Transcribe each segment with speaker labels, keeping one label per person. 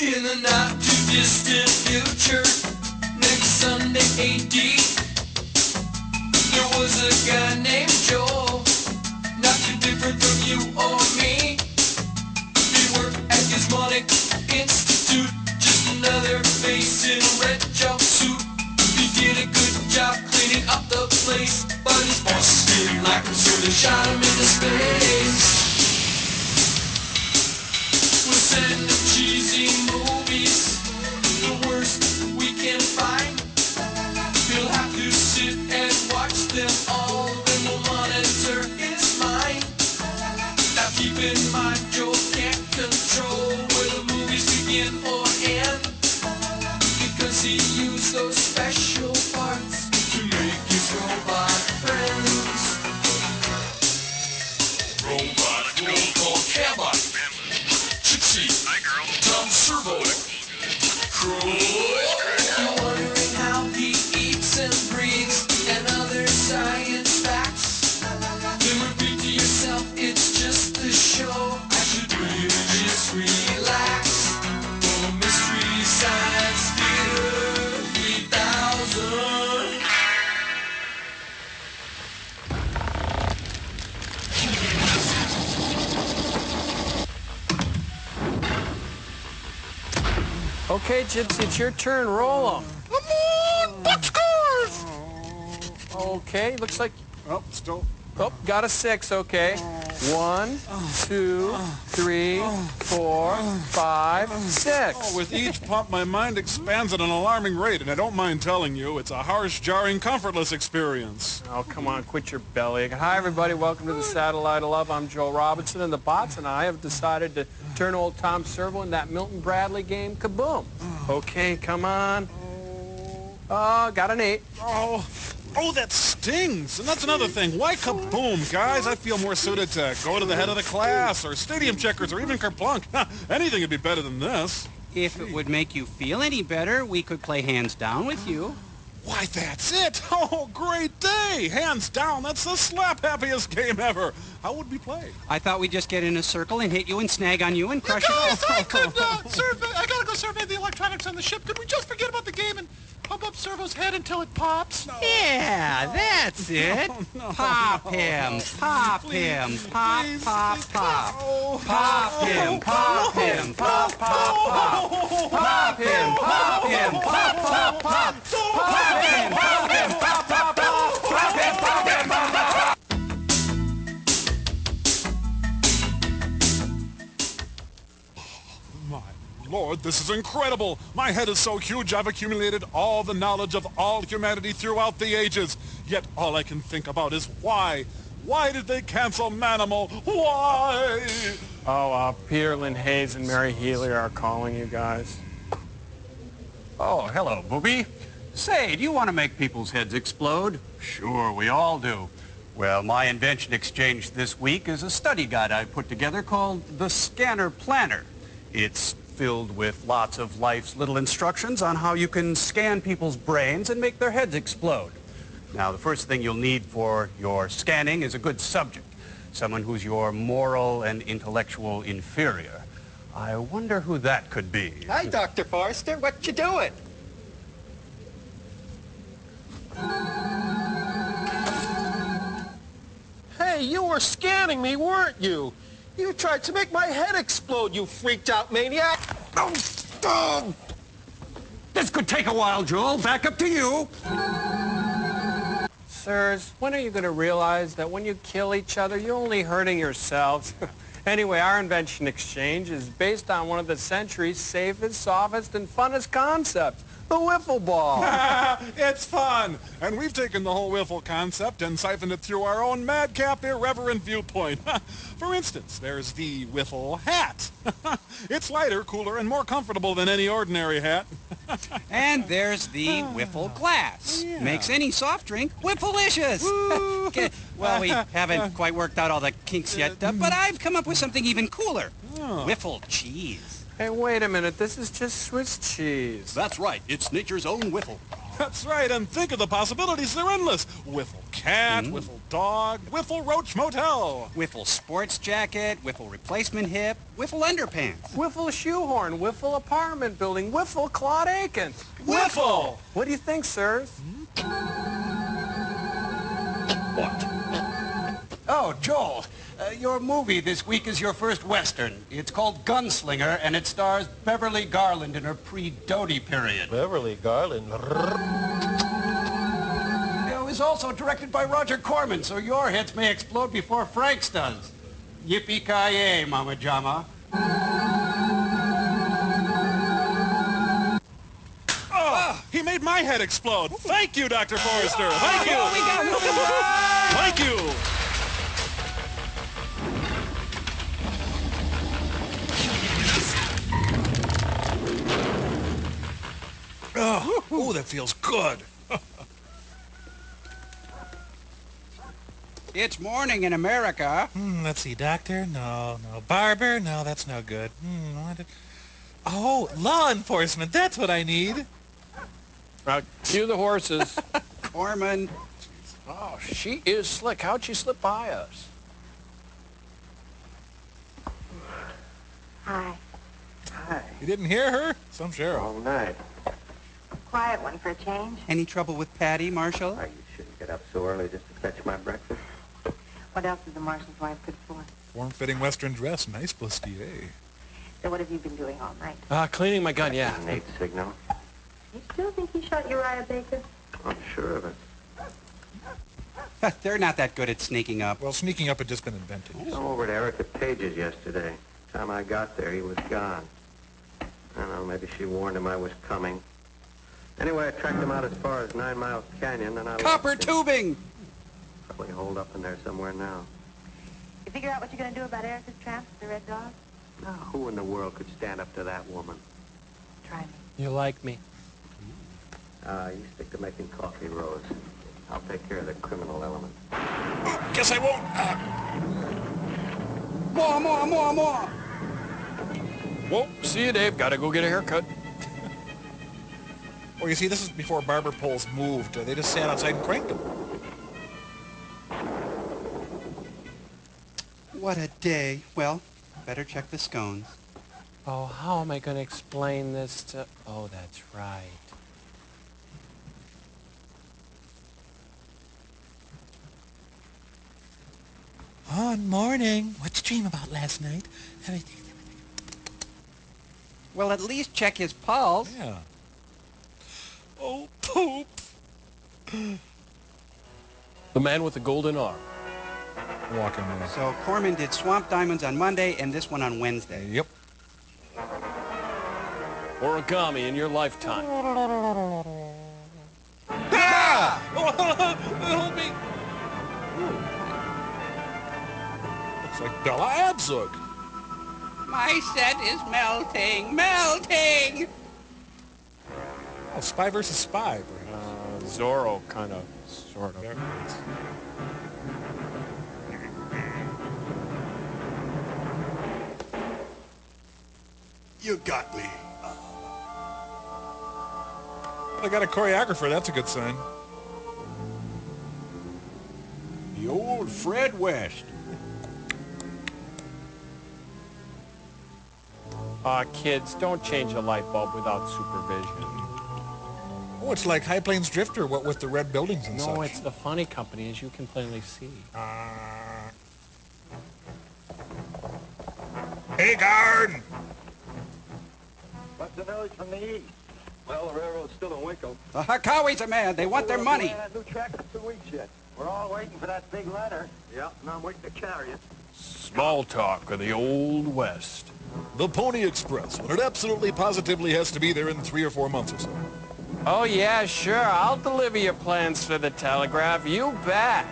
Speaker 1: In the not too distant future, next Sunday AD, there was a guy named Joel, not too different from you or me. He worked at Gizmonic Institute, just another face in a red jumpsuit. He did a good job cleaning up the place, but his boss didn't like him, so they shot him into space. We'll send him cheesy movies, the worst we can find. He'll have to sit and watch them all, then we'll monitor his mind. Now keep in mind, Joe can't control where the movies begin or end, because he used those special parts to make his robot friends. Robot roll call Cabot, Trixie, Tom Servo, Crow. You're wondering how he eats and breathes and other science facts, then repeat to yourself, it's just a show. I should really just relax. For Mystery Science Theater 3000.
Speaker 2: Okay, Gypsy, it's your turn. Roll them.
Speaker 3: Come on, boxcars!
Speaker 2: Okay, looks like...
Speaker 3: Oh, still.
Speaker 2: Oh, got a 6, okay. 1, 2, 3, 4, 5, 6.
Speaker 3: Oh, with each pump, my mind expands at an alarming rate, and I don't mind telling you, it's a harsh, jarring, comfortless experience.
Speaker 2: Oh, come on, quit your belly. Hi, everybody. Welcome to the Satellite of Love. I'm Joel Robinson, and the bots and I have decided to turn old Tom Servo in that Milton Bradley game kaboom. Okay, come on. Oh, got an 8.
Speaker 3: Oh, that stings. And that's another thing. Why kaboom, guys? I feel more suited to go to the head of the class, or stadium checkers, or even kerplunk. Anything would be better than this.
Speaker 4: If it would make you feel any better, we could play hands down with you.
Speaker 3: Why, that's it. Oh, great day. Hands down, that's the slap-happiest game ever. How would we play?
Speaker 4: I thought we'd just get in a circle and hit you and snag on you and crush you.
Speaker 5: Guys, I gotta go survey the electronics on the ship. Could we just forget about the game and pump up Servo's head until it pops? No.
Speaker 4: Yeah, that's it.
Speaker 3: No.
Speaker 4: Pop him, pop him, pop,
Speaker 3: Please,
Speaker 4: pop,
Speaker 3: please,
Speaker 4: pop.
Speaker 3: oh.
Speaker 4: Pop him, pop him, pop, pop, pop. Pop him, pop him, pop, pop, pop. Pop him, pop him, pop, pop, pop. Pop him, pop him, pop, pop, pop.
Speaker 3: My Lord, this is incredible. My head is so huge I've accumulated all the knowledge of all humanity throughout the ages. Yet all I can think about is why. Why did they cancel Manimal? Why?
Speaker 2: Oh, Peter Lynn Hayes and Mary Healy are calling you guys.
Speaker 6: Oh, hello, Booby. Say, do you want to make people's heads explode? Sure, we all do. Well, my invention exchange this week is a study guide I put together called the Scanner Planner. It's filled with lots of life's little instructions on how you can scan people's brains and make their heads explode. Now, the first thing you'll need for your scanning is a good subject, someone who's your moral and intellectual inferior. I wonder who that could be.
Speaker 7: Hi, Dr. Forrester. What you doing? Hey, you were scanning me, weren't you? You tried to make my head explode, you freaked out maniac. Oh.
Speaker 6: This could take a while, Joel. Back up to you.
Speaker 2: Sirs, when are you going to realize that when you kill each other, you're only hurting yourselves? Anyway, our invention exchange is based on one of the century's safest, softest, and funnest concepts, the wiffle ball.
Speaker 3: It's fun. And we've taken the whole wiffle concept and siphoned it through our own madcap, irreverent viewpoint. For instance, there's the wiffle hat. It's lighter, cooler, and more comfortable than any ordinary hat.
Speaker 4: And there's the wiffle glass.
Speaker 3: Yeah.
Speaker 4: Makes any soft drink wiffleicious. Okay, well, we haven't quite worked out all the kinks yet, but I've come up with something even cooler. Wiffle cheese.
Speaker 2: Hey, wait a minute. This is just Swiss cheese.
Speaker 8: That's right. It's nature's own wiffle.
Speaker 3: That's right, and think of the possibilities. They're endless. Wiffle cat, wiffle dog, Wiffle Roach Motel.
Speaker 6: Wiffle sports jacket, Wiffle replacement hip, Wiffle underpants.
Speaker 2: Wiffle shoehorn, Wiffle apartment building, Wiffle Claude Akins.
Speaker 3: Wiffle!
Speaker 2: What do you think, sirs?
Speaker 3: What?
Speaker 6: Oh, Joel, your movie this week is your first Western. It's called Gunslinger, and it stars Beverly Garland in her pre-Doty period.
Speaker 7: Beverly Garland.
Speaker 6: It was also directed by Roger Corman, so your heads may explode before Frank's does. Yippee-ki-yay, Mama Jama.
Speaker 3: Oh, he made my head explode. Thank you, Dr. Forrester. Thank you. Thank you. Oh, ooh, that feels good.
Speaker 6: It's morning in America.
Speaker 5: Let's see, doctor? No. Barber? No, that's no good. Oh, law enforcement. That's what I need.
Speaker 2: Now, cue the horses.
Speaker 6: Corman.
Speaker 2: Oh, she is slick. How'd she slip by us?
Speaker 8: Hi.
Speaker 9: Hi.
Speaker 3: You didn't hear her? Some sheriff.
Speaker 9: All night.
Speaker 8: Quiet one for a change.
Speaker 6: Any trouble with Patty, Marshal?
Speaker 9: Why, you shouldn't get up so early just to fetch my breakfast.
Speaker 8: What else is the marshal's wife good for?
Speaker 3: Form-fitting Western dress. Nice bustier.
Speaker 8: So what have you been doing all night?
Speaker 2: Cleaning my gun, yeah.
Speaker 9: Nate signal.
Speaker 8: You still think he shot Uriah Baker?
Speaker 9: I'm sure of it.
Speaker 6: They're not that good at sneaking up.
Speaker 3: Well, sneaking up had just been invented.
Speaker 9: I come over to Erica Page's yesterday. Time I got there, he was gone. I don't know, maybe she warned him I was coming. Anyway, I tracked him out as far as 9 Mile Canyon, and I
Speaker 6: Copper
Speaker 9: lost him.
Speaker 6: tubing!
Speaker 9: Probably holed up in there somewhere now.
Speaker 8: You figure out what you're going to do about Erica's tramp, the Red Dog?
Speaker 9: Now, who in the world could stand up to that woman?
Speaker 8: Try me.
Speaker 2: You like me?
Speaker 9: You stick to making coffee, Rose. I'll take care of the criminal element.
Speaker 3: Oh, guess I won't.
Speaker 6: More!
Speaker 2: Whoa, see you, Dave. Gotta go get a haircut.
Speaker 3: Well, you see, this is before barber poles moved. They just sat outside and cranked them.
Speaker 6: What a day. Well, better check the scones.
Speaker 2: Oh, how am I going to explain this to... Oh, that's right.
Speaker 5: On morning. What'd you dream about last night?
Speaker 6: Well, at least check his pulse.
Speaker 3: Yeah. Oh, poop.
Speaker 2: The man with the golden arm.
Speaker 3: Walking there.
Speaker 6: So Corman did Swamp Diamonds on Monday and this one on Wednesday.
Speaker 3: Yep.
Speaker 2: Origami in your lifetime.
Speaker 3: Ah! Help me. Looks like Bella Abzug.
Speaker 6: My set is melting!
Speaker 3: Oh, Spy versus Spy.
Speaker 2: Zorro, kind of, sort of.
Speaker 3: There it is.
Speaker 10: You got me.
Speaker 3: I got a choreographer. That's a good sign.
Speaker 10: The old Fred West.
Speaker 2: Kids, don't change a light bulb without supervision.
Speaker 3: Oh, it's like High Plains Drifter, what with the red buildings and such.
Speaker 2: No, it's the funny company, as you can plainly see.
Speaker 3: Hey, guard!
Speaker 11: What's the news from the east? Well, the railroad's still in Winkle.
Speaker 6: The Hakawis are mad. They want their money.
Speaker 11: New track for 2 weeks yet. We're all waiting for that big letter. Yep, and I'm waiting to carry it.
Speaker 2: Small talk of the Old West.
Speaker 3: The Pony Express, when it absolutely positively has to be there in 3 or 4 months or so.
Speaker 2: Oh, yeah, sure. I'll deliver your plans for the telegraph. You bet.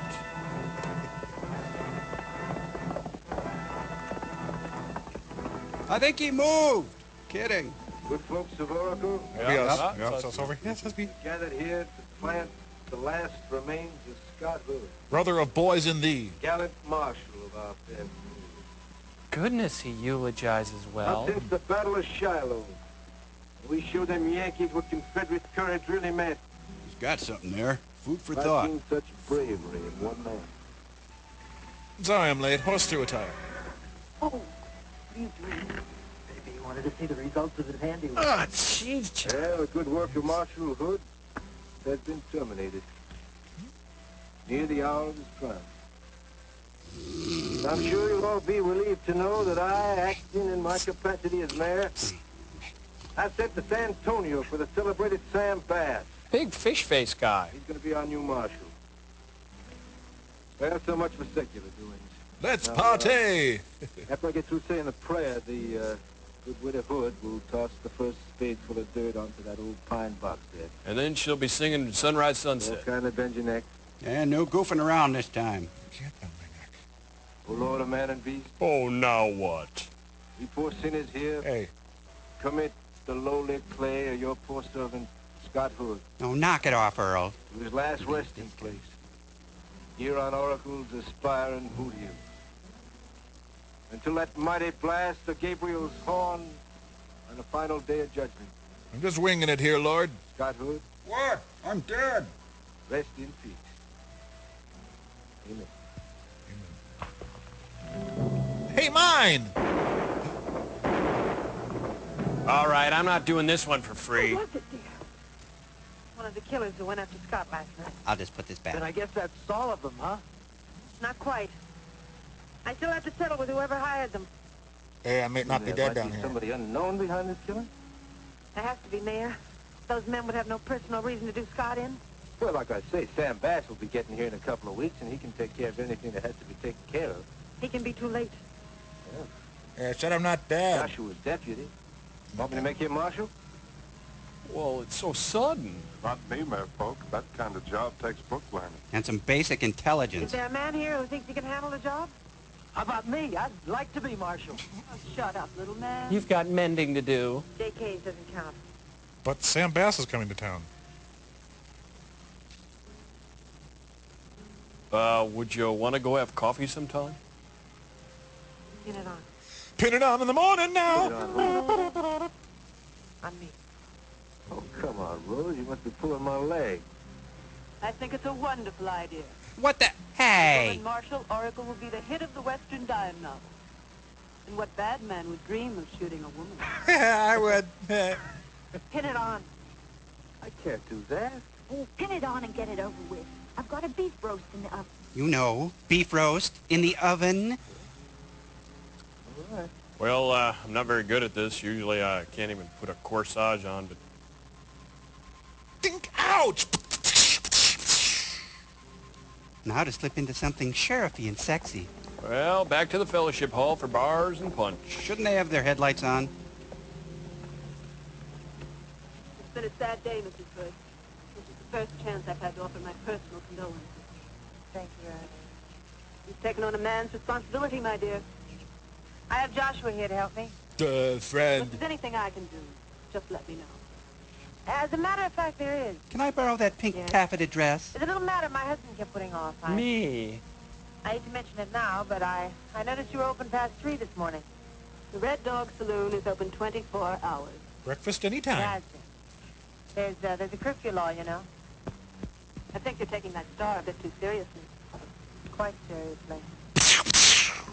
Speaker 6: I think he moved. Kidding.
Speaker 11: Good folks of Oracle
Speaker 3: Yes, that's over here. Yes, that's me.
Speaker 11: gathered here to plant the last remains of Scott Hood,
Speaker 3: Brother of boys in thee.
Speaker 11: gallant marshal of our family.
Speaker 2: Goodness, he eulogizes well.
Speaker 11: Not since the Battle of Shiloh, we showed them Yankees what Confederate courage really meant.
Speaker 10: He's got something there. Food for
Speaker 11: I've
Speaker 10: thought.
Speaker 11: seen such bravery in one man.
Speaker 3: Sorry I'm late. Horse to attire.
Speaker 11: Oh, what are you doing? Maybe you wanted to see the results of his handiwork.
Speaker 2: Oh, jeez.
Speaker 11: Yeah, the good work of Marshal Hood has been terminated. Near the hour of his triumph. I'm sure you'll all be relieved to know that I, acting in my capacity as mayor, I sent to San Antonio for the celebrated Sam Bass.
Speaker 2: Big fish face guy.
Speaker 11: He's going to be our new marshal. Well, so much for secular doings.
Speaker 3: Let's
Speaker 11: Now,
Speaker 3: party!
Speaker 11: After I get through saying the prayer, the good widow Hood will toss the first spadeful of dirt onto that old pine box there.
Speaker 2: And then she'll be singing Sunrise
Speaker 11: All
Speaker 2: Sunset.
Speaker 11: kind of bend your neck.
Speaker 6: And no goofing around this time.
Speaker 3: Can't bend my neck.
Speaker 11: Oh, Lord of man and beast,
Speaker 2: Oh, now what?
Speaker 11: we poor sinners here
Speaker 3: Hey,
Speaker 11: commit the lowly clay of your poor servant, Scott Hood,
Speaker 6: Oh, knock it off, Earl.
Speaker 11: to his last resting place, here on Oracle's aspiring boot heel. Until that mighty blast of Gabriel's horn on the final day of judgment.
Speaker 3: I'm just winging it here, Lord.
Speaker 11: Scott Hood,
Speaker 10: What? I'm dead.
Speaker 11: rest in peace. Amen.
Speaker 5: Hey, mine!
Speaker 2: All right, I'm not doing this one for free.
Speaker 8: What was it, dear? One of the killers who went after Scott last night.
Speaker 6: I'll just put this back.
Speaker 11: Then I guess that's all of them, huh?
Speaker 8: Not quite. I still have to settle with whoever hired them.
Speaker 5: Hey, I may not be
Speaker 11: There
Speaker 5: dead
Speaker 11: might
Speaker 5: down
Speaker 11: be
Speaker 5: here.
Speaker 11: somebody unknown behind this killing?
Speaker 8: There has to be, Mayor. Those men would have no personal reason to do Scott in.
Speaker 11: Well, like I say, Sam Bass will be getting here in a couple of weeks, and he can take care of anything that has to be taken care of.
Speaker 8: He can be too late.
Speaker 5: Yeah, said I'm not dead.
Speaker 11: Joshua's deputy. Want me to make him marshal?
Speaker 2: Well, it's so sudden.
Speaker 12: Not me, Mayor Polk. That kind of job takes book learning.
Speaker 6: And some basic
Speaker 8: Is
Speaker 6: intelligence.
Speaker 8: there a man here who thinks he can handle the job?
Speaker 11: How about me? I'd like to be marshal.
Speaker 8: Oh, shut up, little man.
Speaker 2: You've got mending to do.
Speaker 8: JK's doesn't count.
Speaker 3: But Sam Bass is coming to town.
Speaker 2: Would you want to go have coffee sometime?
Speaker 8: Pin it on.
Speaker 3: Pin it on in the morning now!
Speaker 8: On me.
Speaker 11: Oh, come on, Rose. You must be pulling my leg.
Speaker 13: I think it's a wonderful idea.
Speaker 6: What the? Hey!
Speaker 13: Woman Marshal, Oracle will be the hit of the Western dime novel. And what bad man would dream of shooting a woman?
Speaker 5: I would.
Speaker 8: Pin it on.
Speaker 11: I can't do that.
Speaker 14: Oh, pin it on and get it over with. I've got a beef roast in the oven.
Speaker 6: You know, beef roast in the oven.
Speaker 11: All right.
Speaker 2: Well, I'm not very good at this. Usually I can't even put a corsage on, but...
Speaker 5: Think, ouch!
Speaker 6: Now to slip into something sheriffy and sexy.
Speaker 2: Well, back to the fellowship hall for bars and punch.
Speaker 6: Shouldn't they have their headlights on?
Speaker 13: It's been a sad day, Mrs. Hood. This is the first chance I've had to offer my personal condolences.
Speaker 8: Thank you, Ed.
Speaker 13: You've taken on a man's responsibility, my dear.
Speaker 8: I have Joshua here to help me.
Speaker 13: If
Speaker 3: Friend.
Speaker 13: there's anything I can do, just let me know.
Speaker 8: As a matter of fact, there is.
Speaker 6: Can I borrow that pink
Speaker 8: Yes.
Speaker 6: taffeta dress?
Speaker 8: There's a little matter my husband kept putting off.
Speaker 2: Me?
Speaker 8: I hate to mention it now, but I noticed you were open past 3 this morning.
Speaker 13: The Red Dog Saloon is open 24 hours.
Speaker 5: Breakfast anytime.
Speaker 8: Yeah, I see. There's a curfew law, you know.
Speaker 13: I think you're taking that star a bit too seriously.
Speaker 8: Quite seriously.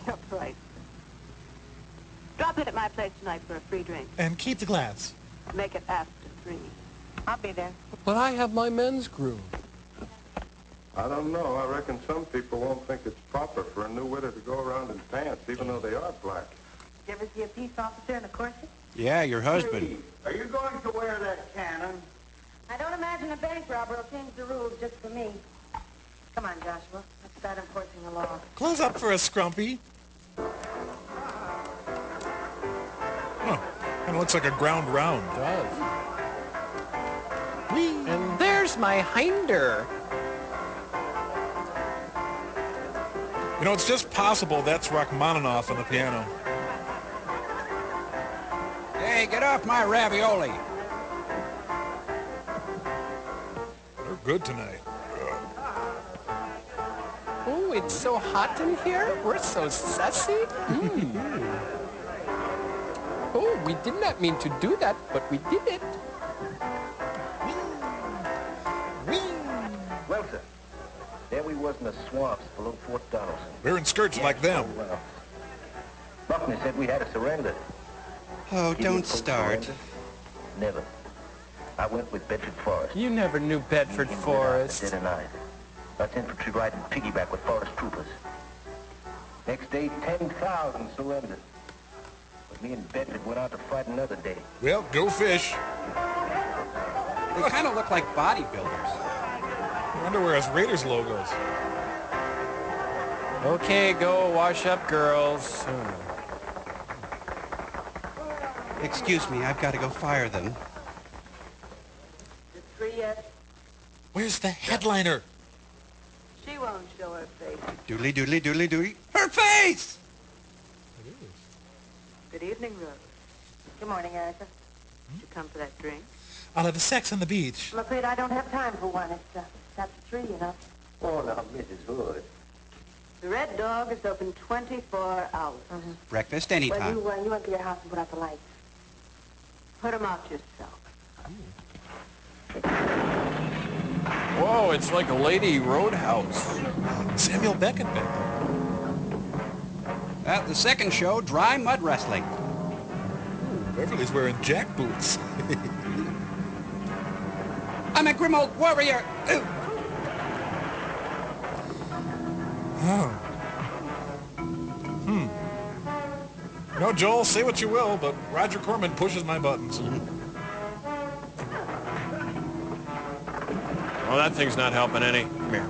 Speaker 13: You're right. Drop in at my place tonight for a free drink.
Speaker 5: And keep the glass.
Speaker 13: Make it after 3.
Speaker 8: I'll be there.
Speaker 2: But I have my men's groom.
Speaker 12: I don't know. I reckon some people won't think it's proper for a new widow to go around in pants, even though they are black.
Speaker 8: Did you ever see a peace officer in a corset?
Speaker 6: Yeah, your husband.
Speaker 11: Are you going to wear that cannon?
Speaker 8: I don't imagine a bank robber will change the rules just for me. Come on, Joshua. Let's start enforcing the law.
Speaker 5: Close up for a scrumpy.
Speaker 3: Huh. Kind of looks like a ground round.
Speaker 2: It does. And there's my hinder.
Speaker 3: You know, it's just possible that's Rachmaninoff on the piano.
Speaker 6: Hey, get off my ravioli.
Speaker 3: They're good tonight.
Speaker 2: Oh, it's so hot in here. We're so sassy. Oh, we did not mean to do that, but we did it.
Speaker 11: Well, sir, There we was in the swamps below Fort Donaldson.
Speaker 3: Wearing skirts like them.
Speaker 11: Well, Buckner said we had to surrender.
Speaker 6: Oh,
Speaker 11: Give me
Speaker 6: don't
Speaker 11: a full
Speaker 6: start.
Speaker 11: surrender? Never. I went with Bedford Forrest.
Speaker 2: You never knew Bedford Forrest.
Speaker 11: Dead of night. That's infantry riding piggyback with Forrest troopers. Next day, 10,000 surrendered. But me and Bedford went out to fight another day.
Speaker 3: Well, go fish.
Speaker 6: They kind of look like bodybuilders.
Speaker 3: I wonder where his Raiders logos.
Speaker 2: Okay, go wash up, girls.
Speaker 6: Excuse me, I've got to go fire them.
Speaker 13: The three yet?
Speaker 5: Where's the headliner?
Speaker 13: She won't show her face.
Speaker 6: Doodly, doodly, doodly, doodly. Her face!
Speaker 13: Good evening, Rose.
Speaker 8: Good morning, Erica.
Speaker 13: Did you come for that drink?
Speaker 5: I'll have a sex on the beach.
Speaker 8: I'm afraid I don't have time for one. It's after 3, you know.
Speaker 11: Oh, now, Mrs. Hood.
Speaker 13: The Red Dog is open 24 hours.
Speaker 6: Breakfast
Speaker 8: Well,
Speaker 6: anytime.
Speaker 8: you went to your house and put out the lights.
Speaker 13: Put them out yourself.
Speaker 2: Whoa, it's like a lady roadhouse.
Speaker 5: Samuel Beckett back there.
Speaker 6: At the second show, dry mud wrestling.
Speaker 3: Beverly's wearing jack boots.
Speaker 6: I'm a grim old warrior. Ooh.
Speaker 3: Oh. No, Joel, say what you will, but Roger Corman pushes my buttons.
Speaker 2: Well, that thing's not helping any. Come here.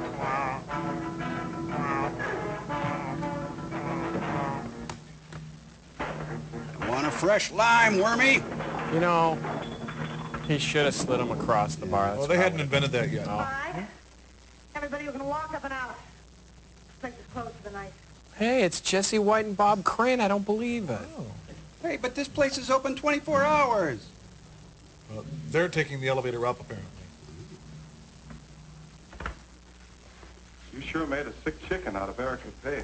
Speaker 6: Want a fresh lime, Wormy?
Speaker 2: You know, he should have slid him across the bar. That's
Speaker 3: Well, they hadn't
Speaker 2: probably-
Speaker 3: invented that yet.
Speaker 2: No.
Speaker 8: All right. Everybody, we're going to walk up and out. This place is closed for the night.
Speaker 2: Hey, it's Jesse White and Bob Crane. I don't believe it.
Speaker 6: Hey, but this place is open 24 hours.
Speaker 3: Well, they're taking the elevator up, apparently.
Speaker 12: You sure made a sick chicken out of Erica Page.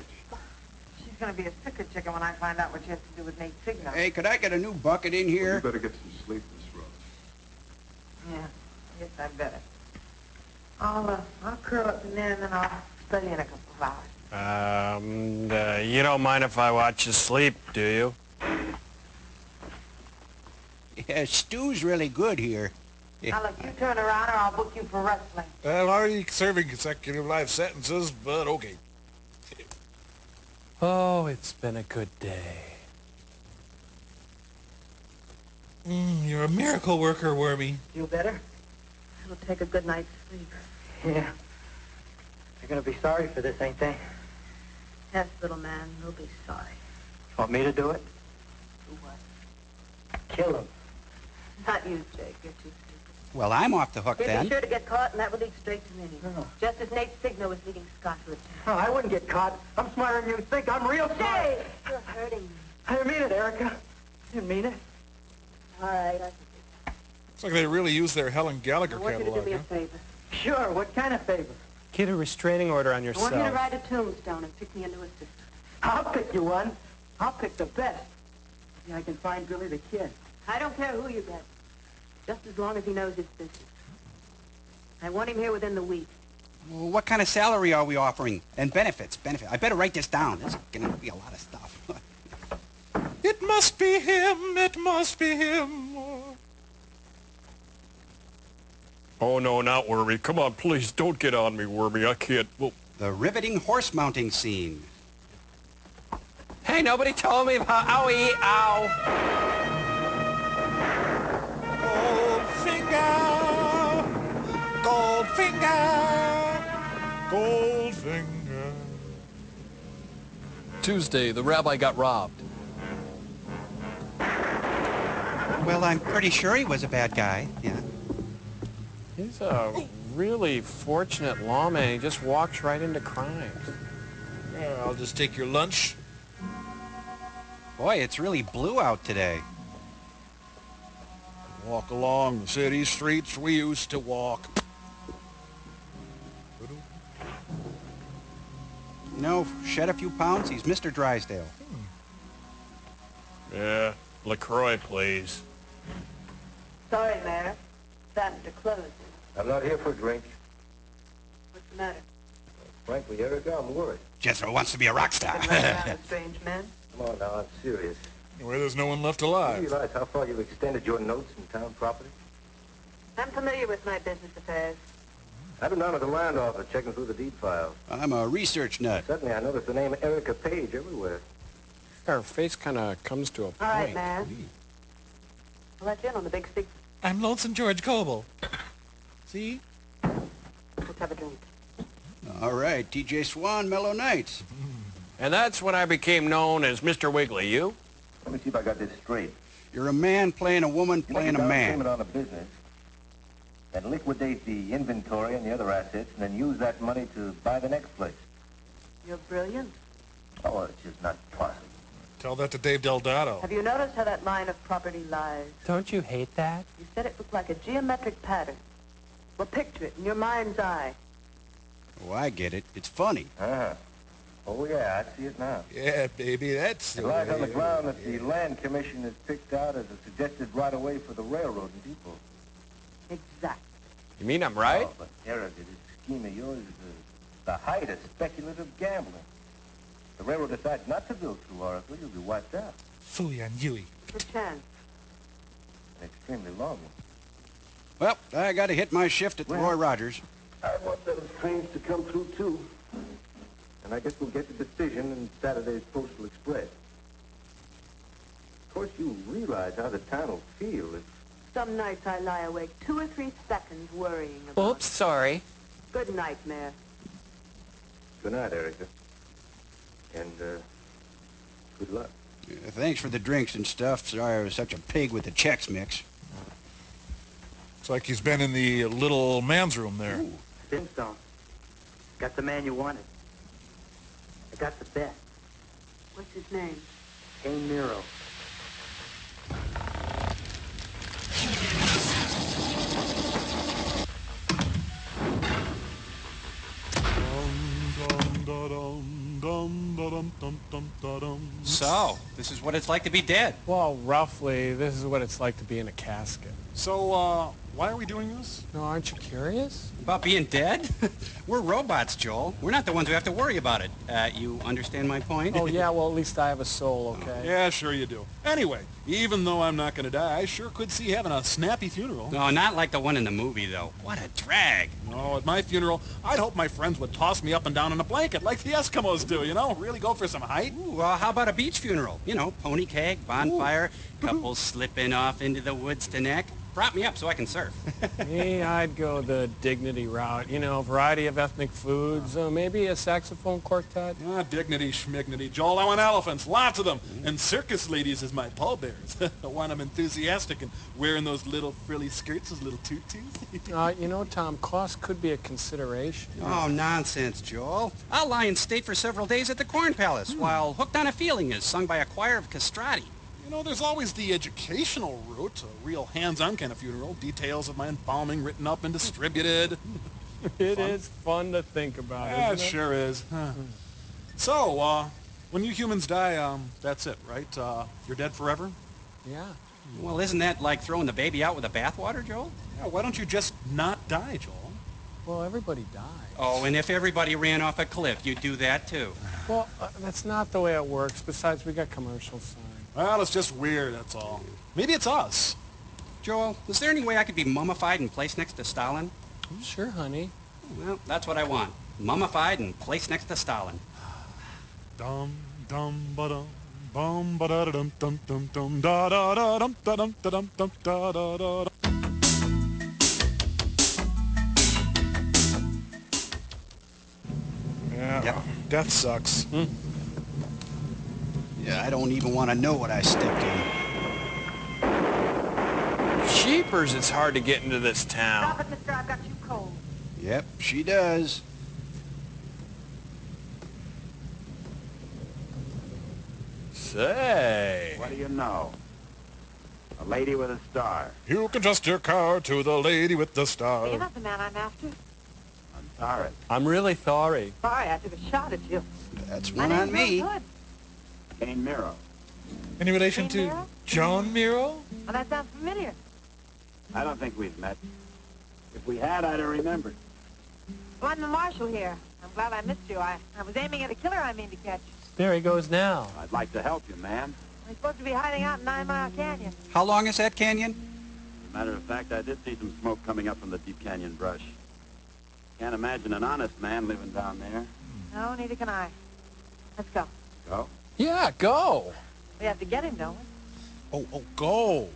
Speaker 8: She's going to be a sicker chicken when I find out what she has to do with Nate Signo.
Speaker 6: Hey, could I get a new bucket in
Speaker 12: Well,
Speaker 6: here?
Speaker 12: you better get some sleep, Miss Rose.
Speaker 8: Yeah, yes, I better. I'll curl up in there and then I'll study in a couple of hours.
Speaker 2: You don't mind if I watch you sleep, do you?
Speaker 6: Yeah, stew's really good here.
Speaker 8: Now, look, you turn around or I'll book you for wrestling.
Speaker 3: Well, already serving consecutive life sentences, but okay.
Speaker 2: Oh, it's been a good day.
Speaker 5: You're a miracle worker, Wormy.
Speaker 8: Feel better?
Speaker 13: It'll take a good night's sleep.
Speaker 7: Yeah. They're gonna be sorry for this, ain't they?
Speaker 13: Yes, little man, you'll be sorry.
Speaker 7: Want me to do it?
Speaker 13: Do what?
Speaker 7: Kill him.
Speaker 13: Not you, Jake. You're too stupid.
Speaker 6: Well, I'm off the hook
Speaker 13: He'll be
Speaker 6: then.
Speaker 13: sure to get caught, and that will lead straight to me.
Speaker 7: Oh.
Speaker 13: Just as Nate Signo was leading Scott to a
Speaker 7: Oh, I wouldn't get caught. I'm smarter than you think. I'm real smart.
Speaker 13: Jake! You're hurting me.
Speaker 7: I didn't mean it, Erica. I didn't mean it.
Speaker 13: All right,
Speaker 3: Looks like they really used their Helen Gallagher
Speaker 13: I want you to do
Speaker 3: catalog,
Speaker 13: me a
Speaker 3: huh?
Speaker 13: favor.
Speaker 7: Sure, what kind of favor?
Speaker 2: Get a restraining order on
Speaker 13: I
Speaker 2: yourself.
Speaker 13: want you to write a tombstone and pick me a new assistant.
Speaker 7: I'll pick you one. I'll pick the best. Maybe I can find Billy the Kid.
Speaker 13: I don't care who you get, just as long as he knows his business. I want him here within the week.
Speaker 6: Well, what kind of salary are we offering? And benefits. I better write this down. This is going to be a lot of stuff.
Speaker 5: It must be him. It must be him.
Speaker 2: Oh, no, not Wormy. Come on, please, don't get on me, Wormy. I can't. Well,
Speaker 6: The riveting horse mounting scene.
Speaker 2: hey, nobody told me about owie, ow.
Speaker 5: Goldfinger.
Speaker 3: Goldfinger.
Speaker 2: Tuesday, the rabbi got robbed.
Speaker 6: Well, I'm pretty sure he was a bad guy. Yeah.
Speaker 2: He's a really fortunate lawman. He just walks right into crimes.
Speaker 3: I'll just take your lunch.
Speaker 6: Boy, it's really blue out today.
Speaker 3: Walk along the city streets we used to walk.
Speaker 6: You know, shed a few pounds, he's Mr. Drysdale.
Speaker 2: Yeah, LaCroix, please.
Speaker 13: Sorry, Mayor. Starting to close.
Speaker 11: I'm not here for a drink.
Speaker 13: What's the matter?
Speaker 11: Frankly, Erica, I'm worried.
Speaker 6: Jethro wants to be a rock star.
Speaker 13: Been running around with strange men?
Speaker 11: Come on now, I'm serious.
Speaker 3: Where there's no one left
Speaker 11: You
Speaker 3: alive.
Speaker 11: realize how far you've extended your notes in town property?
Speaker 13: I'm familiar with my business affairs.
Speaker 11: I've been down at the land office checking through the deed files.
Speaker 6: I'm a research nut.
Speaker 11: Suddenly I noticed the name Erica Page everywhere.
Speaker 2: Her face kind of comes to a
Speaker 13: All right,
Speaker 2: point.
Speaker 13: man. I'll let you in on the big secret.
Speaker 5: I'm Lonesome George Coble. See?
Speaker 13: Let's have a drink.
Speaker 6: All right, T.J. Swan, Mellow Nights.
Speaker 2: And that's when I became known as Mr. Wiggly. You?
Speaker 11: Let me see if I got this straight.
Speaker 6: You're a man playing a woman
Speaker 11: You
Speaker 6: playing
Speaker 11: make
Speaker 6: a
Speaker 11: down
Speaker 6: man.
Speaker 11: payment on a business, and liquidate the inventory and the other assets, and then use that money to buy the next place.
Speaker 13: You're brilliant.
Speaker 11: Oh, it's just not possible.
Speaker 3: Tell that to Dave Delgado.
Speaker 13: Have you noticed how that line of property lies?
Speaker 2: Don't you hate that?
Speaker 13: You said it looked like a geometric pattern. Well, picture it in your mind's eye.
Speaker 6: Oh, I get it. It's funny.
Speaker 11: Uh-huh. Oh, yeah, I see it now.
Speaker 3: Yeah, baby, that's...
Speaker 11: It lies on the ground that the Land Commission has picked out as a suggested right-of-way for the railroad and depot.
Speaker 13: Exactly.
Speaker 2: You mean I'm right?
Speaker 11: Oh, but Erica, this scheme of yours is the height of speculative gambling. If the railroad decides not to build through Oracle, you'll be wiped out.
Speaker 5: Fooey on Yui.
Speaker 13: Good chance.
Speaker 11: An extremely long one.
Speaker 6: Well, I got to hit my shift at the Roy Rogers.
Speaker 11: I want those trains to come through, too. And I guess we'll get the decision in Saturday's Postal Express. Of course, you realize how the town will feel if...
Speaker 13: Some nights I lie awake 2 or 3 seconds worrying about
Speaker 2: Oops, sorry.
Speaker 13: Good night, Mayor.
Speaker 11: Good night, Erica. And, good luck.
Speaker 6: Thanks for the drinks and stuff. Sorry I was such a pig with the checks mix.
Speaker 3: It's like he's been in the little man's room there.
Speaker 11: Ooh.
Speaker 15: Tombstone. Got the man you wanted. I got the best.
Speaker 13: What's his name?
Speaker 15: Kane Miro.
Speaker 6: So, this is what it's like to be dead.
Speaker 2: Well, roughly, this is what it's like to be in a casket.
Speaker 3: So, why are we doing this?
Speaker 2: No, aren't you curious?
Speaker 6: About being dead? We're robots, Joel. We're not the ones who have to worry about it. You understand my point?
Speaker 2: Oh, yeah, well, at least I have a soul, okay?
Speaker 3: Yeah, sure you do. Anyway, even though I'm not going to die, I sure could see having a snappy funeral.
Speaker 6: No, not like the one in the movie, though. What a drag.
Speaker 3: No, at my funeral, I'd hope my friends would toss me up and down in a blanket like the Eskimos do, you know? Really go for some height.
Speaker 6: Ooh, how about a beach funeral? You know, pony keg, bonfire, couples slipping off into the woods to neck. Prop me up so I can surf.
Speaker 2: Me, I'd go the dignity route. You know, variety of ethnic foods, maybe a saxophone quartet.
Speaker 3: Dignity, schmignity. Joel, I want elephants, lots of them. And circus ladies as my pallbearers. I want them enthusiastic and wearing those little frilly skirts, those little tutus.
Speaker 2: You know, Tom, cost could be a consideration.
Speaker 6: Oh, nonsense, Joel. I'll lie in state for several days at the Corn Palace while Hooked on a Feeling is sung by a choir of castrati.
Speaker 3: You know, there's always the educational route, a real hands-on kind of funeral. Details of my embalming written up and distributed.
Speaker 2: It is fun to think about,
Speaker 3: Yeah, it
Speaker 2: isn't it?
Speaker 3: sure is. So, when you humans die, that's it, right? You're dead forever?
Speaker 2: Yeah.
Speaker 6: Well, isn't that like throwing the baby out with the bathwater, Joel?
Speaker 3: Yeah, why don't you just not die, Joel?
Speaker 2: Well, everybody dies.
Speaker 6: Oh, and if everybody ran off a cliff, you'd do that too.
Speaker 2: Well, that's not the way it works. Besides, we got commercial signs.
Speaker 3: Well, it's just weird, that's all. Maybe it's us.
Speaker 6: Joel, is there any way I could be mummified and placed next to Stalin?
Speaker 2: Sure, honey.
Speaker 6: Well, that's what I want. Mummified and placed next to Stalin.
Speaker 3: Dum dum ba dum bum ba da dum dum dum dum da da da dum da dum da dum dum da da da. Yeah,
Speaker 6: Yep.
Speaker 3: death sucks.
Speaker 6: Yeah, I don't even want to know what I stepped in.
Speaker 2: Sheepers, it's hard to get into this
Speaker 13: Stop
Speaker 2: town.
Speaker 13: it, mister. I've got you cold.
Speaker 6: Yep, she does.
Speaker 2: Say.
Speaker 15: What do you know? A lady with a star.
Speaker 3: You can trust your car to the lady with the star.
Speaker 13: You're not the man I'm after.
Speaker 15: I'm sorry.
Speaker 2: I'm really sorry.
Speaker 13: Sorry, I took a shot at you.
Speaker 6: That's
Speaker 13: My
Speaker 6: one on
Speaker 13: name's
Speaker 6: me.
Speaker 13: Real good.
Speaker 15: Kane Miro.
Speaker 5: Any relation
Speaker 13: Jane
Speaker 5: to
Speaker 13: Miro?
Speaker 5: Joan Miro?
Speaker 13: Well, that sounds familiar.
Speaker 15: I don't think we've met. If we had, I'd have remembered.
Speaker 13: Well, I'm the marshal here.
Speaker 8: I'm glad I missed you. I was aiming at a killer I mean to catch.
Speaker 2: There he goes now.
Speaker 6: I'd like to help you, ma'am.
Speaker 8: He's supposed to be hiding out in 9 Mile Canyon.
Speaker 6: How long is that canyon? Matter of fact, I did see some smoke coming up from the deep canyon brush. Can't imagine an honest man living down there.
Speaker 8: No, neither can I. Let's go.
Speaker 6: Go?
Speaker 2: Yeah, go.
Speaker 8: We have to get him, don't we?
Speaker 3: Oh, go.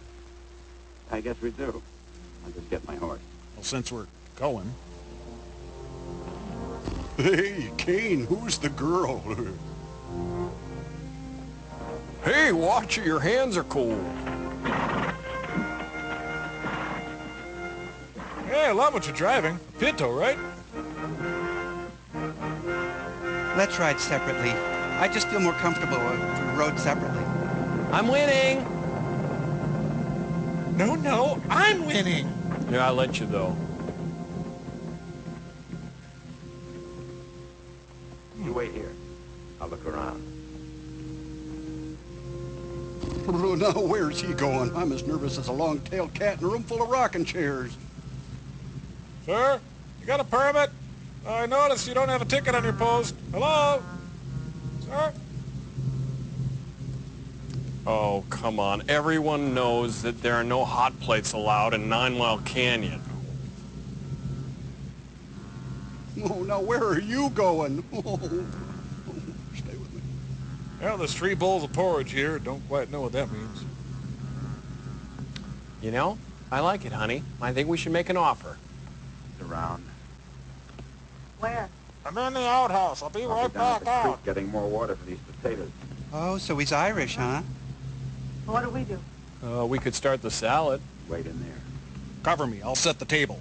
Speaker 6: I guess we do. I'll just get my horse.
Speaker 3: Well, since we're going.
Speaker 10: Hey, Kane, who's the girl?
Speaker 2: Hey, watch it. Your hands are cold.
Speaker 3: Hey, I love what you're driving. Pinto, right?
Speaker 6: Let's ride separately. I just feel more comfortable if we rode separately.
Speaker 2: I'm winning.
Speaker 5: No, I'm winning.
Speaker 2: Yeah, I'll let you, though.
Speaker 9: You wait here. I'll look around.
Speaker 10: Now, where's he going? I'm as nervous as a long-tailed cat in a room full of rocking chairs.
Speaker 3: Sir, you got a permit? I noticed you don't have a ticket on your post. Hello? Sir?
Speaker 2: Oh, come on. Everyone knows that there are no hot plates allowed in 9 Mile Canyon.
Speaker 10: Oh, now where are you going? Oh, stay with me.
Speaker 3: Well, there's 3 bowls of porridge here. Don't quite know what that means.
Speaker 2: You know, I like it, honey. I think we should make an offer.
Speaker 6: Around.
Speaker 8: Where?
Speaker 3: I'm in the outhouse. I'll be right back out.
Speaker 6: Getting more water for these potatoes. Oh, so he's Irish, huh?
Speaker 8: What do we do?
Speaker 2: We could start the salad.
Speaker 6: Wait in there.
Speaker 3: Cover me. I'll set the table.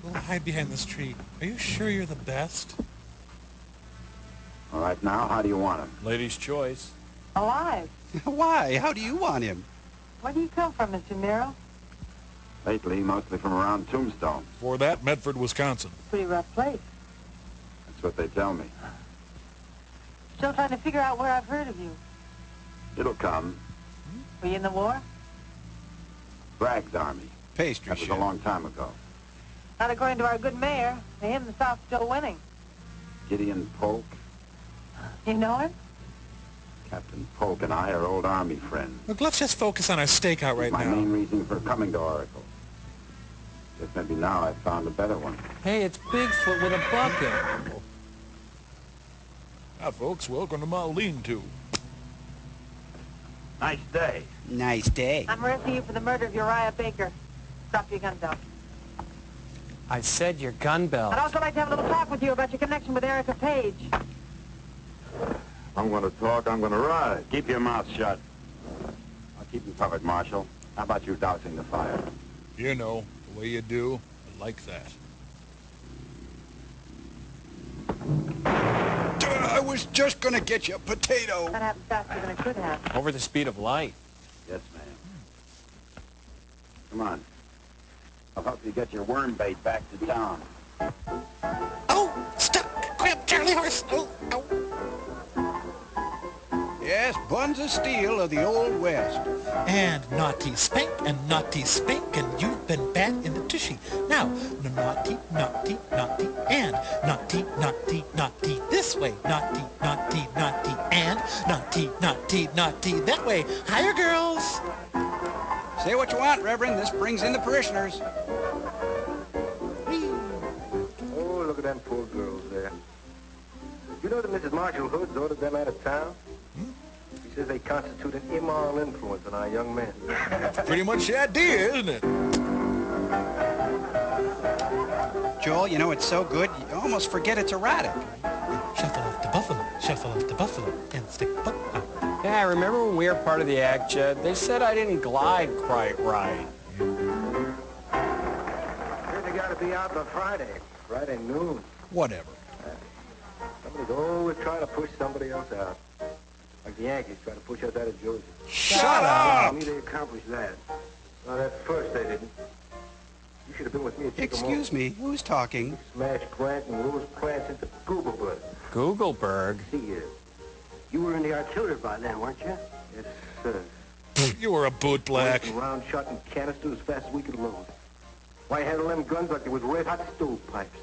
Speaker 5: We'll hide behind this tree. Are you sure you're the best?
Speaker 6: All right, now, how do you want him?
Speaker 2: Lady's choice.
Speaker 8: Alive.
Speaker 6: Why? How do you want him?
Speaker 8: Where do you come from, Mr. Nero?
Speaker 6: Lately, mostly from around Tombstone.
Speaker 3: For that, Medford, Wisconsin.
Speaker 8: Pretty rough place.
Speaker 6: That's what they tell me.
Speaker 8: Still trying to figure out where I've heard of you.
Speaker 6: It'll come.
Speaker 8: Were you in the war?
Speaker 6: Bragg's army.
Speaker 10: Pastry
Speaker 6: That was
Speaker 10: chef.
Speaker 6: a long time ago.
Speaker 8: Not according to our good mayor. To him, the South's still winning.
Speaker 6: Gideon Polk.
Speaker 8: You know him?
Speaker 6: Captain Polk and I are old army friends.
Speaker 5: Look, let's just focus on our stakeout right
Speaker 6: My
Speaker 5: now.
Speaker 6: main reason for coming to Oracle. Just maybe now I've found a better one.
Speaker 2: Hey, it's Bigfoot with a bucket.
Speaker 3: Hi, folks. Welcome to my lean-to.
Speaker 6: Nice day.
Speaker 10: Nice day.
Speaker 8: I'm arresting you for the murder of Uriah Baker. Drop your gun belt.
Speaker 2: I said your gun belt.
Speaker 8: I'd also like to have a little talk with you about your connection with Erica Page.
Speaker 12: I'm going to talk, I'm going to ride.
Speaker 6: Keep your mouth shut. I'll keep you covered, Marshal. How about you dousing the fire?
Speaker 3: You know, the way you do. I like that.
Speaker 10: I was just going to get you a potato.
Speaker 8: That happened faster than it could have.
Speaker 2: Over the speed of light.
Speaker 6: Yes, ma'am. Come on. I'll help you get your worm bait back to town.
Speaker 5: Oh, stop! Grab Charlie horse! Oh, ow.
Speaker 10: Yes, buns of steel of the Old West.
Speaker 5: And naughty spank, and you've been bad in the tushy. Now, naughty, and naughty, this way. Naughty, and naughty, that way. Higher, girls!
Speaker 10: Say what you want, Reverend. This brings in the parishioners.
Speaker 11: Oh, look at them poor girls there. You know that Mrs. Marshall Hood's ordered them out of town? She says they constitute an immoral influence on our young men.
Speaker 3: Pretty much the idea, isn't it?
Speaker 6: Joel, you know, it's so good, you almost forget it's erotic.
Speaker 5: Shuffle off the buffalo, and stick butt out.
Speaker 2: Yeah, I remember when we were part of the act, Jed, they said I didn't glide quite right.
Speaker 11: Heard they got to be out by Friday noon.
Speaker 3: Whatever.
Speaker 11: Somebody's always trying to push somebody else out. Like the Yankees trying to push us out of Georgia.
Speaker 3: Shut up!
Speaker 11: To me, they accomplished that. Well, at first they didn't. You should have been with me at Chickamauga.
Speaker 6: Excuse me, who's talking?
Speaker 11: Smashed Grant and Rose Krantz into Goobleberg.
Speaker 2: Googleberg?
Speaker 9: See, you were in the artillery by then, weren't you?
Speaker 11: Yes, sir.
Speaker 3: You were a boot black.
Speaker 11: Round shot and canisters as fast as we could load. Why handle them guns like they was red-hot stovepipes?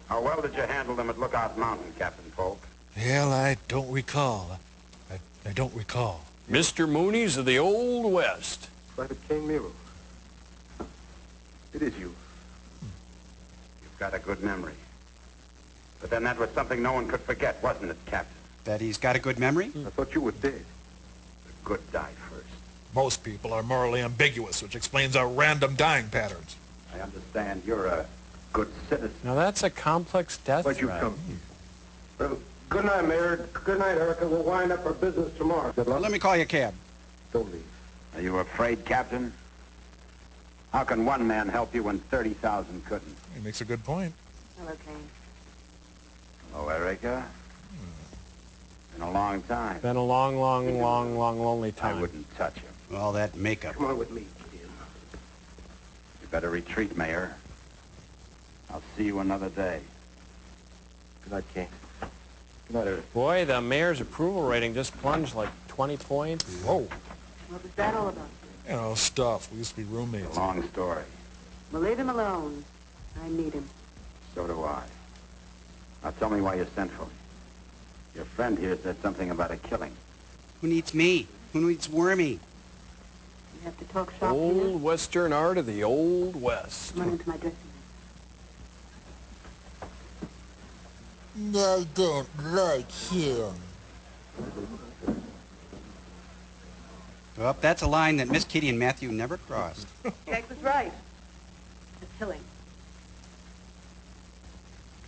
Speaker 16: How well did you handle them at Lookout Mountain, Captain Polk?
Speaker 5: Hell, I don't recall. I don't recall.
Speaker 2: Mr. Mooney's of the Old West.
Speaker 11: Private King Miro. It is you.
Speaker 16: You've got a good memory. But then that was something no one could forget, wasn't it, Captain?
Speaker 10: That he's got a good memory?
Speaker 11: I thought you were dead.
Speaker 16: The good die first.
Speaker 5: Most people are morally ambiguous, which explains our random dying patterns.
Speaker 16: I understand you're a good citizen.
Speaker 2: Now that's a complex death
Speaker 11: Why'd you
Speaker 2: threat.
Speaker 11: come? Well, good night, Mayor. Good night, Erica. We'll wind up our business tomorrow. Good luck.
Speaker 10: Let me call you a cab.
Speaker 11: Don't leave.
Speaker 16: Are you afraid, Captain? How can one man help you when 30,000 couldn't?
Speaker 5: He makes a good point.
Speaker 13: Hello, Kane.
Speaker 16: Hello, Erica. Been a long time.
Speaker 2: Been a long, long, long, long, lonely time.
Speaker 16: I wouldn't touch him.
Speaker 10: All that makeup.
Speaker 11: Come on with me, kid.
Speaker 16: You better retreat, Mayor. I'll see you another day.
Speaker 11: Good night, King. Good night, Erica.
Speaker 2: Boy, the mayor's approval rating just plunged like 20 points.
Speaker 5: Whoa.
Speaker 13: What was that all about?
Speaker 5: You know, stuff. We used to be roommates.
Speaker 16: Long story.
Speaker 13: Well, leave him alone. I need him.
Speaker 16: So do I. Now tell me why you sent for me. Your friend here said something about a killing.
Speaker 10: Who needs me? Who needs Wormy?
Speaker 13: You have to talk shop
Speaker 2: Old
Speaker 13: here.
Speaker 2: Western art of the Old West.
Speaker 13: Come on into my dressing room.
Speaker 17: I don't like him.
Speaker 10: Well, that's a line that Miss Kitty and Matthew never crossed.
Speaker 13: Jake was right. A killing.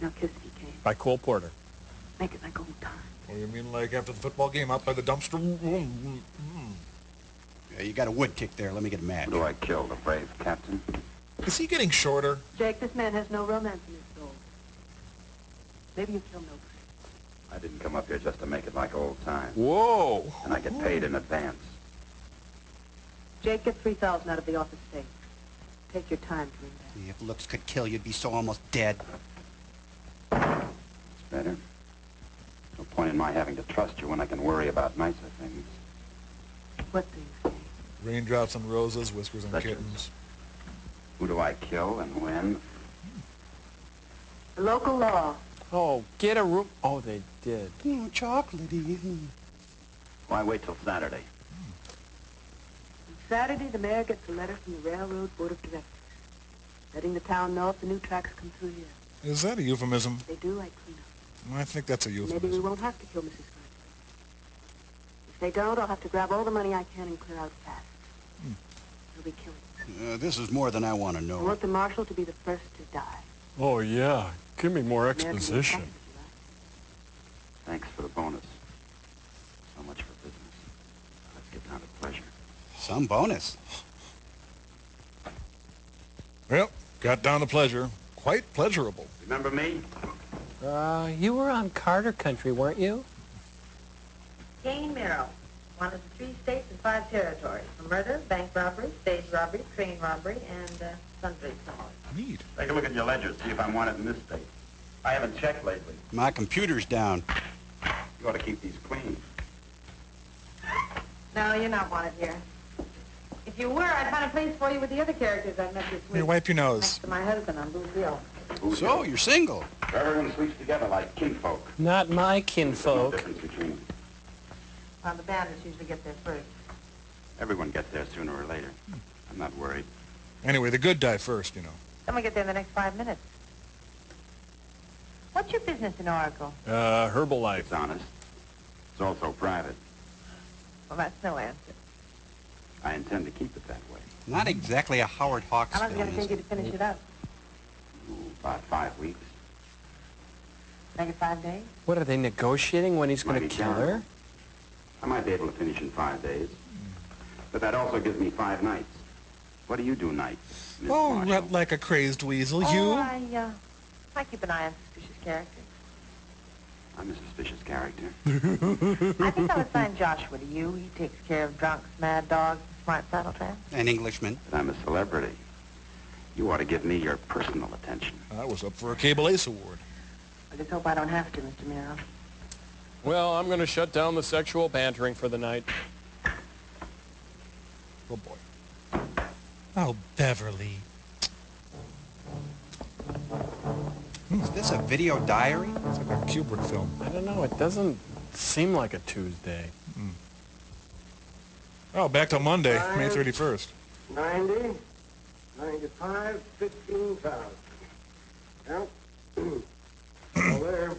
Speaker 13: Now kiss me, Kane.
Speaker 2: By Cole Porter.
Speaker 13: Make it like old times.
Speaker 5: Oh, you mean like after the football game out by the dumpster?
Speaker 10: Yeah, you got a wood kick there. Let me get a match.
Speaker 16: Who do I kill, the brave captain?
Speaker 5: Is he getting shorter?
Speaker 13: Jake, this man has no romance in his soul. Maybe you kill nobody.
Speaker 16: I didn't come up here just to make it like old times.
Speaker 2: Whoa!
Speaker 16: And I get paid in advance.
Speaker 13: Jake, get 3,000 out of the office safe. Take your time to invest.
Speaker 10: If looks could kill, you'd be so almost dead.
Speaker 16: It's better. No point in my having to trust you when I can worry about nicer things.
Speaker 13: What things, Kane?
Speaker 5: Raindrops on roses, whiskers on
Speaker 16: Such as-
Speaker 5: kittens.
Speaker 16: Who do I kill and when?
Speaker 13: The local law.
Speaker 2: Oh, get a room. Oh, they did.
Speaker 10: Oh, chocolatey.
Speaker 16: Why wait till Saturday?
Speaker 13: On Saturday, the mayor gets a letter from the Railroad Board of Directors, letting the town know if the new tracks come through here.
Speaker 5: Is that a euphemism?
Speaker 13: If they do, I clean up.
Speaker 5: I think that's a
Speaker 13: Maybe we
Speaker 5: euphemism.
Speaker 13: won't have to kill Mrs. Gardner. If they don't, I'll have to grab all the money I can and clear out fast. They'll be killing.
Speaker 10: This is more than I want to
Speaker 13: I
Speaker 10: know.
Speaker 13: want the marshal to be the first to die.
Speaker 2: Oh, yeah. Give me more
Speaker 13: American
Speaker 2: exposition.
Speaker 13: Republic, if you like.
Speaker 16: Thanks for the bonus. So much for business. Let's get down to pleasure.
Speaker 10: Some bonus.
Speaker 5: Well, got down to pleasure. Quite pleasurable.
Speaker 16: Remember me?
Speaker 2: You were on Carter Country, weren't you?
Speaker 8: Kane Merrill, one of the 3 states and 5 territories for murder, bank robbery, stage robbery, train robbery, and sundry felonies.
Speaker 5: Neat.
Speaker 16: Take a look at your ledger, see if I'm wanted in this state. I haven't checked lately.
Speaker 10: My computer's down.
Speaker 16: You ought to keep these clean.
Speaker 8: No, you're not wanted here. If you were, I'd find a place for you with the other characters I met this week.
Speaker 5: Here, wipe your nose.
Speaker 8: Next to my husband on Blue Hill.
Speaker 10: So, you're single.
Speaker 16: Everyone sleeps together like kinfolk.
Speaker 2: Not my
Speaker 16: There's no
Speaker 2: kinfolk.
Speaker 16: difference between them.
Speaker 8: Well, the bandits usually get there first.
Speaker 16: Everyone gets there sooner or later. I'm not worried.
Speaker 5: Anyway, the good die first, you know.
Speaker 8: Someone get there in the next 5 minutes. What's your business in Oracle?
Speaker 2: Herbalife.
Speaker 16: It's honest. It's also private.
Speaker 8: Well, that's no answer.
Speaker 16: I intend to keep it that way.
Speaker 10: Not exactly a Howard Hawks
Speaker 8: How long is it
Speaker 10: film,
Speaker 8: going to
Speaker 10: is
Speaker 8: take you to finish it up?
Speaker 16: About 5 weeks.
Speaker 8: Make it 5 days?
Speaker 2: What, are they negotiating when he's going to
Speaker 16: Might be
Speaker 2: kill her?
Speaker 16: I might be able to finish in 5 days. But that also gives me 5 nights. What do you do nights, Miss
Speaker 5: Oh,
Speaker 16: Marshall?
Speaker 5: rut like a crazed weasel.
Speaker 8: Oh,
Speaker 5: You?
Speaker 8: I keep an eye on suspicious characters.
Speaker 16: I'm a suspicious character.
Speaker 8: I think I'll assign Joshua to you. He takes care of drunks, mad dogs, and smart saddle tramps.
Speaker 10: An Englishman.
Speaker 16: But I'm a celebrity. You ought to give me your personal attention.
Speaker 5: I was up for a Cable Ace Award.
Speaker 8: I just hope I don't have to, Mr. Merrill.
Speaker 2: Well, I'm going to shut down the sexual bantering for the night.
Speaker 5: Oh, boy. Oh, Beverly.
Speaker 10: Is this a video diary?
Speaker 5: It's like a Kubrick film.
Speaker 2: I don't know. It doesn't seem like a Tuesday.
Speaker 5: Oh, back to Monday, May 31st.
Speaker 9: 90, 95, 15,000. Yep. All there.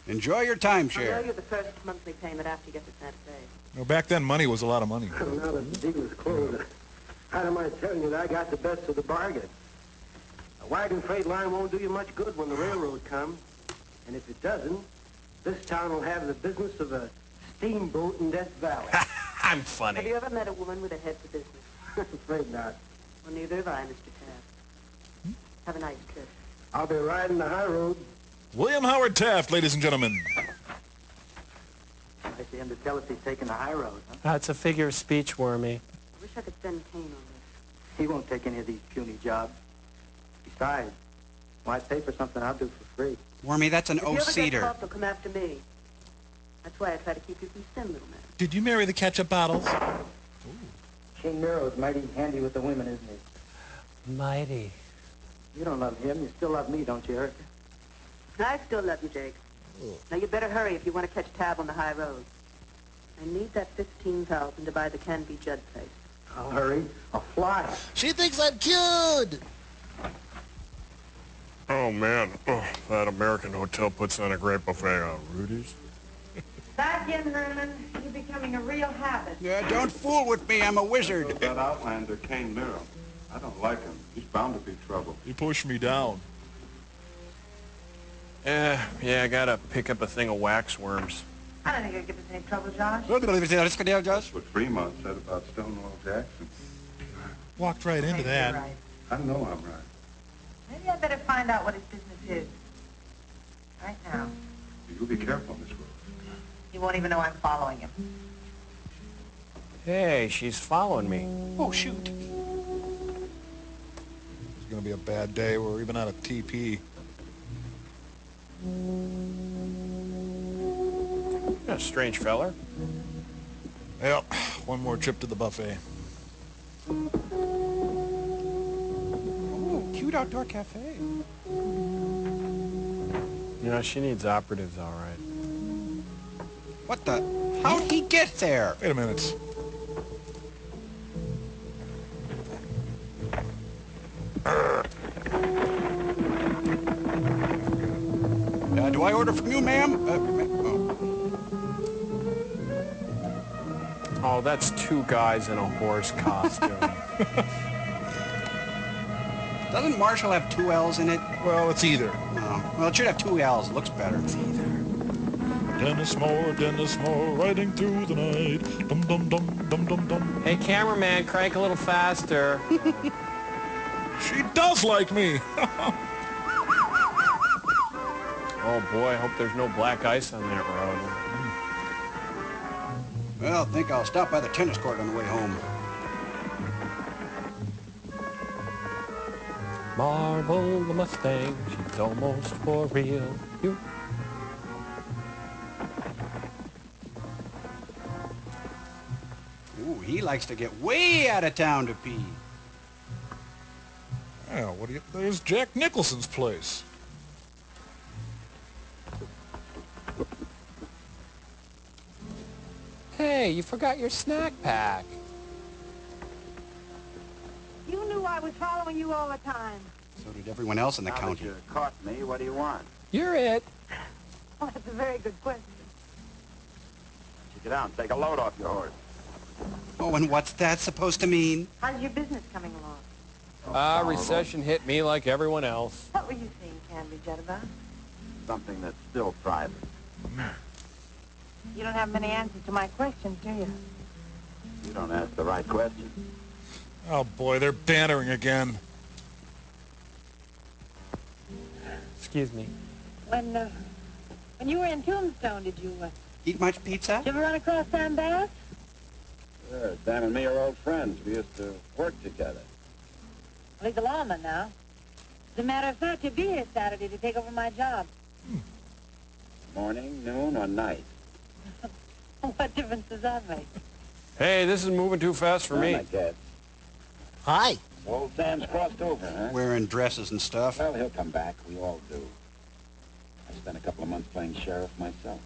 Speaker 10: Enjoy your
Speaker 13: I'll mail
Speaker 10: timeshare.
Speaker 13: you the first monthly payment after you get to Santa Fe.
Speaker 5: Well, back then, money was a lot of money.
Speaker 9: Now that the deal is closed, I don't mind telling you that I got the best of the bargain. A wagon freight line won't do you much good when the railroad comes. And if it doesn't, this town will have the business of a steamboat in Death Valley.
Speaker 2: I'm
Speaker 13: Have
Speaker 2: funny.
Speaker 13: you ever met a woman with a head for business?
Speaker 9: Afraid not.
Speaker 13: Well, neither have I, Mr. Taft. Have a nice trip.
Speaker 9: I'll be riding the high road.
Speaker 5: William Howard Taft, ladies and gentlemen.
Speaker 15: I see him to tell us he's taking the high road, huh?
Speaker 2: That's a figure of speech, Wormy.
Speaker 13: I wish I could send Kane on this.
Speaker 15: He won't take any of these puny jobs. Besides, why pay for something I'll do for free?
Speaker 10: Wormy, that's an
Speaker 13: If you ever get
Speaker 10: O-seater.
Speaker 13: caught, they'll come after me. That's why I try to keep you from sin, little man.
Speaker 5: Did you marry the ketchup bottles?
Speaker 15: King Nero's mighty handy with the women, isn't he?
Speaker 2: Mighty.
Speaker 15: You don't love him. You still love me, don't you, Erica?
Speaker 13: I still love you, Jake. Now you better hurry if you want to catch Tab on the high road. I need that 15,000 to buy the Canby Judd place.
Speaker 9: I'll hurry. I'll fly.
Speaker 17: She thinks I'm cute.
Speaker 18: Oh, man. Oh, that American hotel puts on a great buffet. Rudy's?
Speaker 8: Back in, Herman. You're becoming a real habit.
Speaker 10: Yeah, don't fool with me. I'm a wizard.
Speaker 12: That Outlander, Kane Nero. I don't like him. He's bound to be trouble.
Speaker 5: He pushed me down.
Speaker 2: Yeah, I gotta pick up a thing of waxworms.
Speaker 8: I don't think it'll give us any trouble, Josh.
Speaker 12: What Fremont said about Stonewall Jackson.
Speaker 5: Walked right into
Speaker 8: Maybe
Speaker 5: that.
Speaker 8: you're right.
Speaker 12: I know I'm right.
Speaker 8: Maybe I better find out what his business is. Right now.
Speaker 12: You be careful, Miss Rose.
Speaker 8: He won't even know I'm following him.
Speaker 2: Hey, she's following me.
Speaker 10: Oh, shoot.
Speaker 5: It's going to be a bad day. We're even out of TP.
Speaker 2: You're a strange feller.
Speaker 5: Yep, one more trip to the buffet.
Speaker 10: Oh, cute outdoor cafe.
Speaker 2: You know, she needs operatives, all right.
Speaker 10: What the? How'd he get there?
Speaker 5: Wait a minute.
Speaker 10: Do I order from you, ma'am?
Speaker 2: Oh, that's two guys in a horse costume.
Speaker 10: Doesn't Marshall have two L's in it?
Speaker 5: Well, it's either.
Speaker 10: No. Well, it should have two L's. It looks better. It's either.
Speaker 5: Dennis Moore, riding through the night. Dum dum dum dum dum dum.
Speaker 2: Hey, cameraman, crank a little faster.
Speaker 5: She does like me.
Speaker 2: Oh boy, I hope there's no black ice on that road.
Speaker 10: Well, I think I'll stop by the tennis court on the way home.
Speaker 2: Marvel the Mustang, she's almost for real. You.
Speaker 10: Ooh, he likes to get way out of town to pee.
Speaker 5: Yeah, what do you... There's Jack Nicholson's place.
Speaker 2: Hey, you forgot your snack pack.
Speaker 14: You knew I was following you all the time.
Speaker 10: So did everyone else in the
Speaker 16: Now
Speaker 10: county.
Speaker 16: that you caught me, what do you want?
Speaker 2: You're it.
Speaker 14: Well, that's a very good question.
Speaker 16: You get down, take a load off your horse.
Speaker 10: Oh, and what's that supposed to mean?
Speaker 8: How's your business coming along?
Speaker 2: Recession hit me like everyone else.
Speaker 8: What were you saying, Canby Judd, about?
Speaker 16: Something that's still private.
Speaker 8: You don't have many answers to my questions, do you?
Speaker 16: You don't ask the right question.
Speaker 5: Oh, boy, they're bantering again.
Speaker 2: Excuse me.
Speaker 14: When you were in Tombstone, did you
Speaker 10: Eat much pizza?
Speaker 14: ever run across Sam Bass?
Speaker 16: Sure, Sam and me are old friends. We used to work together.
Speaker 14: Well, he's a lawman now. As a matter of fact, he'll be here Saturday to take over my job.
Speaker 16: Morning, noon, or night?
Speaker 14: What difference does that make?
Speaker 2: Hey, this is moving too fast for me.
Speaker 16: I guess.
Speaker 17: Hi.
Speaker 16: Old Sam's crossed over, huh?
Speaker 10: Wearing dresses and stuff.
Speaker 16: Well, he'll come back. We all do. I spent a couple of months playing sheriff myself.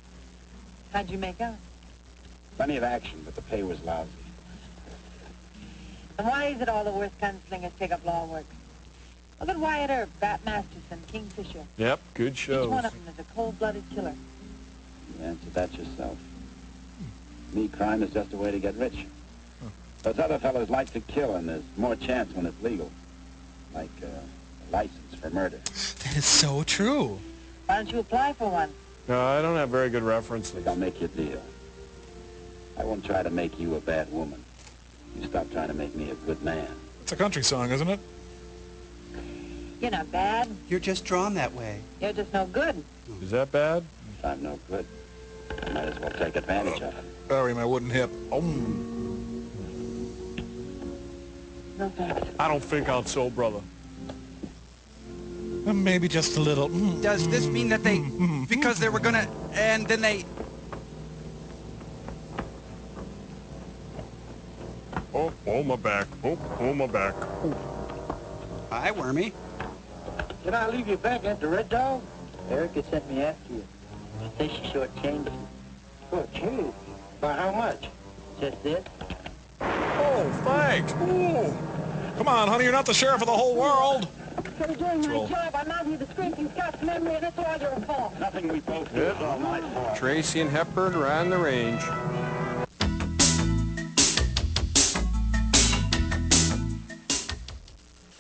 Speaker 14: How'd you make out?
Speaker 16: Plenty of action, but the pay was lousy.
Speaker 14: And why is it all the worst gunslingers take up law work? Look at Wyatt Earp, Bat Masterson, Kingfisher.
Speaker 2: Yep, good
Speaker 14: Each
Speaker 2: shows.
Speaker 14: one of them is a cold-blooded killer.
Speaker 16: You answered that yourself. Me, crime is just a way to get rich. Those other fellows like to kill, and there's more chance when it's legal. Like a license for murder.
Speaker 5: That is so true.
Speaker 14: Why don't you apply for one?
Speaker 2: No, I don't have very good references.
Speaker 16: I'll make you a deal. I won't try to make you a bad woman. You stop trying to make me a good man.
Speaker 3: It's a country song, isn't it?
Speaker 14: You're not bad.
Speaker 10: You're just drawn that way.
Speaker 14: You're just no good.
Speaker 2: Is that bad?
Speaker 16: If I'm no good, I might as well take advantage of it.
Speaker 3: Bury my wooden hip. Oh.
Speaker 14: No thanks.
Speaker 2: I don't think I'll so, brother.
Speaker 5: Maybe just a little.
Speaker 10: Does this mean that they, because they were gonna, and then they...
Speaker 18: Oh, my back. Oh, my back.
Speaker 10: Hi, Wormy.
Speaker 15: Did I leave you back at the Red Dog? Erica sent me after you. She says she short-changed you. Short-changed? By how much? Just this.
Speaker 3: Oh, thanks. Ooh. Come on, honey, you're not the sheriff of the whole world.
Speaker 14: Instead of doing my job, I'm out here to scraping Scott's memory, and it's all your fault.
Speaker 16: Nothing we both do is all my fault.
Speaker 2: Tracy and Hepburn ran the range.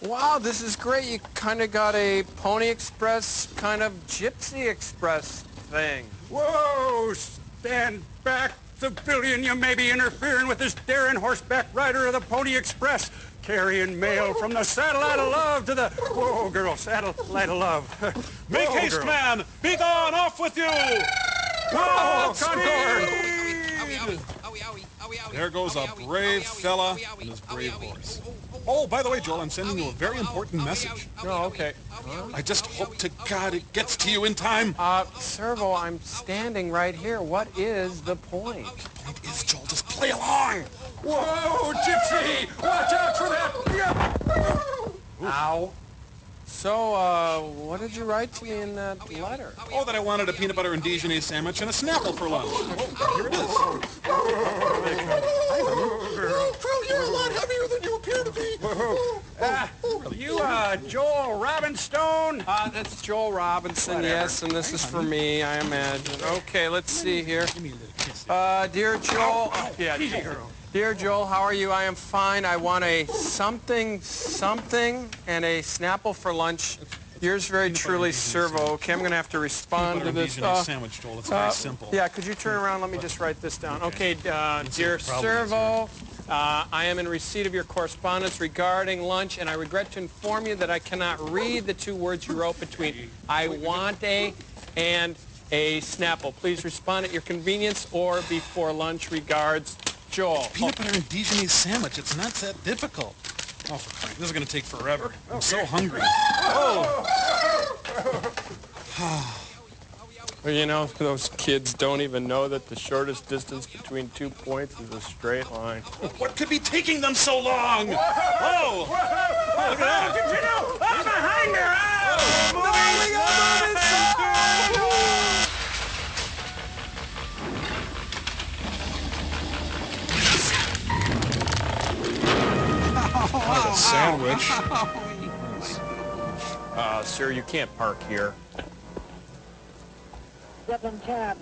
Speaker 2: Wow, this is great. You kind of got a Pony Express, kind of Gypsy Express thing.
Speaker 6: Whoa! Stand back, civilian. You may be interfering with this daring horseback rider of the Pony Express, carrying mail from the Satellite of Love to the... Whoa, girl, Satellite of Love.
Speaker 3: Make
Speaker 6: Whoa,
Speaker 3: haste,
Speaker 6: girl.
Speaker 3: man. Be gone. Off with you.
Speaker 6: Whoa, Concord!
Speaker 3: There goes a brave fella and his brave horse. Oh, by the way, Joel, I'm sending you a very important message.
Speaker 2: Oh, okay.
Speaker 3: I just hope to God it gets to you in time.
Speaker 2: Servo, I'm standing right here. What is the point?
Speaker 3: The point is, Joel, just play along.
Speaker 6: Whoa, Gypsy! Watch out for that!
Speaker 2: Ow. So, what did you write to me in that letter?
Speaker 3: Oh, that I wanted a peanut butter and Dijon sandwich and a Snapple for lunch. Oh, here it is.
Speaker 7: Phil, you're a lot heavier than you appear to be.
Speaker 6: Joel Robinstone?
Speaker 2: That's Joel Robinson, yes, and this is for me, I imagine. Okay, let's see here. Dear Joel, Dear Joel, how are you? I am fine. I want a something and a Snapple for lunch. Yours very truly, Servo. Okay, I'm going to have to respond to this.
Speaker 3: Sandwich, Joel. It's very simple.
Speaker 2: Yeah, could you turn around? Let me just write this down. Okay, dear Servo, I am in receipt of your correspondence regarding lunch, and I regret to inform you that I cannot read the two words you wrote between I want a and a Snapple. Please respond at your convenience or before lunch. Regards, Joel.
Speaker 3: Peanut butter and Dijon sandwich. It's not that difficult. Oh, for crying. This is going to take forever. I'm so hungry.
Speaker 2: Well, you know, those kids don't even know that the shortest distance between 2 points is a straight line.
Speaker 3: What could be taking them so long? Oh! Look at that!
Speaker 6: Continue! Up behind there!
Speaker 3: What a sandwich.
Speaker 2: Sir, you can't park here.
Speaker 14: Zeppelin cab.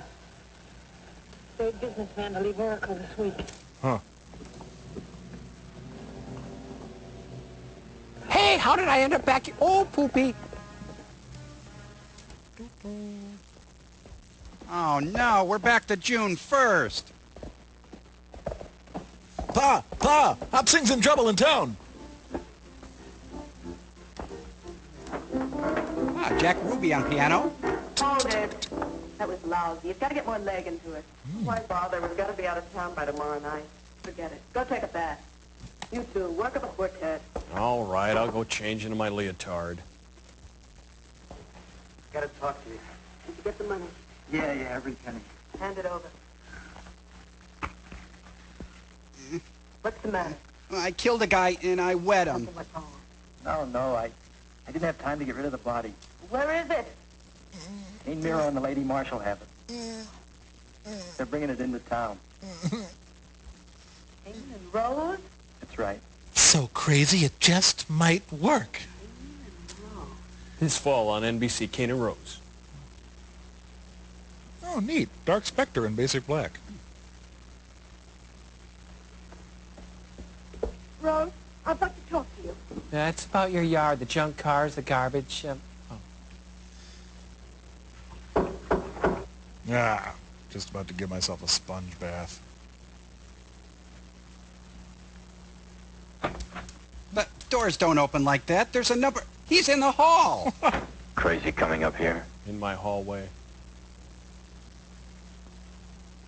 Speaker 14: Third businessman to leave Oracle this week.
Speaker 2: Huh. Hey, how did I end up back here? Oh, poopy.
Speaker 10: Oh, no, we're back to June 1st.
Speaker 7: Pa, Hop Sing's in trouble in town.
Speaker 10: Jack Ruby on piano.
Speaker 13: Hold it. That was lousy. You've got to get more leg into it. Why bother? We've got to be out of town by tomorrow night. Forget it. Go take a bath. You two, work up a quartet.
Speaker 2: All right, I'll go change into my leotard.
Speaker 15: Got to talk to you.
Speaker 13: Did you get the money?
Speaker 15: Yeah, every penny.
Speaker 13: Hand it over. What's the matter?
Speaker 10: I killed a guy and I wet him.
Speaker 13: Something went wrong.
Speaker 15: No, I didn't have time to get rid of the body.
Speaker 13: Where is it?
Speaker 15: Kane Miro and the Lady Marshal have it. They're bringing it into town.
Speaker 13: Kane and Rose?
Speaker 15: That's right.
Speaker 5: So crazy it just might work.
Speaker 2: This fall on NBC, Kane and Rose.
Speaker 3: Oh, neat. Dark Spectre in basic black.
Speaker 13: Rose, I've got to talk to you.
Speaker 2: Yeah, it's about your yard, the junk cars, the garbage.
Speaker 3: Ah, just about to give myself a sponge bath.
Speaker 10: But doors don't open like that. There's a number. He's in the hall.
Speaker 16: Crazy coming up here.
Speaker 2: In my hallway.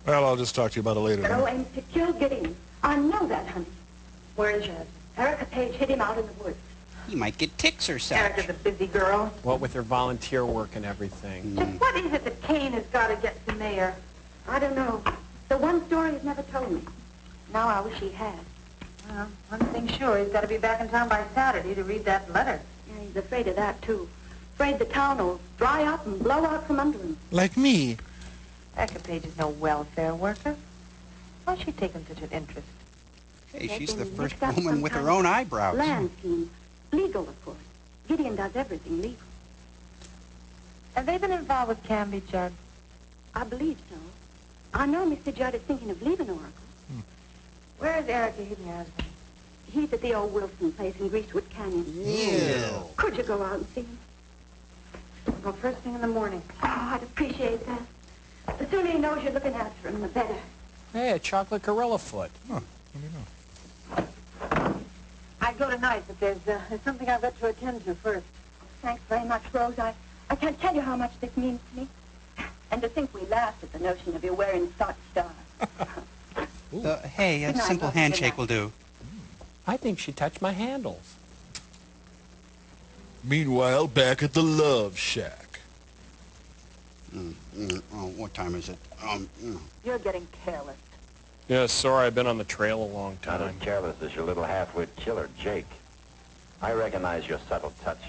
Speaker 3: Well, I'll just talk to you about it later.
Speaker 13: Go and to kill Gideon. I know that, honey. Where is Jasmine? Erica Page hid him out in the woods.
Speaker 10: He might get ticks or something.
Speaker 13: Erica's a busy girl.
Speaker 2: What with her volunteer work and everything.
Speaker 13: Just what is it that Kane has got to get to Mayor? I don't know. The one story he's never told me. Now I wish he had.
Speaker 14: Well, one thing's sure, he's got to be back in town by Saturday to read that letter.
Speaker 13: Yeah, he's afraid of that, too. Afraid the town will dry up and blow out from under him.
Speaker 5: Like me.
Speaker 14: Erica Page is no welfare worker. Why's she taking such an interest?
Speaker 10: Hey, she's the first woman with her own eyebrows.
Speaker 13: Land scheme. Legal, of course. Gideon does everything legal.
Speaker 14: Have they been involved with Canby, Judd?
Speaker 13: I believe so. I know Mr. Judd is thinking of leaving Oracle.
Speaker 14: Where is Erica hidden her husband?
Speaker 13: He's at the old Wilson place in Greasewood Canyon.
Speaker 10: Ew.
Speaker 13: Could you go out and see him?
Speaker 14: Well, first thing in the morning.
Speaker 13: Oh, I'd appreciate that. The sooner he knows you're looking after him, the better.
Speaker 2: Hey, a chocolate gorilla foot.
Speaker 3: Huh, let me know.
Speaker 14: I'd go tonight, but there's something I've got to attend to first.
Speaker 13: Thanks very much, Rose. I can't tell you how much this means to me. And to think we laughed at the notion of you wearing sock stars.
Speaker 10: Hey, a
Speaker 13: Good night,
Speaker 10: simple
Speaker 13: Rose.
Speaker 10: handshake
Speaker 13: Good
Speaker 10: will do.
Speaker 2: I think she touched my handles.
Speaker 3: Meanwhile, back at the Love Shack.
Speaker 10: Oh, what time is it?
Speaker 14: You're getting careless.
Speaker 2: Yeah, sorry, I've been on the trail a long
Speaker 16: Not as
Speaker 2: time.
Speaker 16: careless as your little half-wit killer, Jake. I recognize your subtle touch.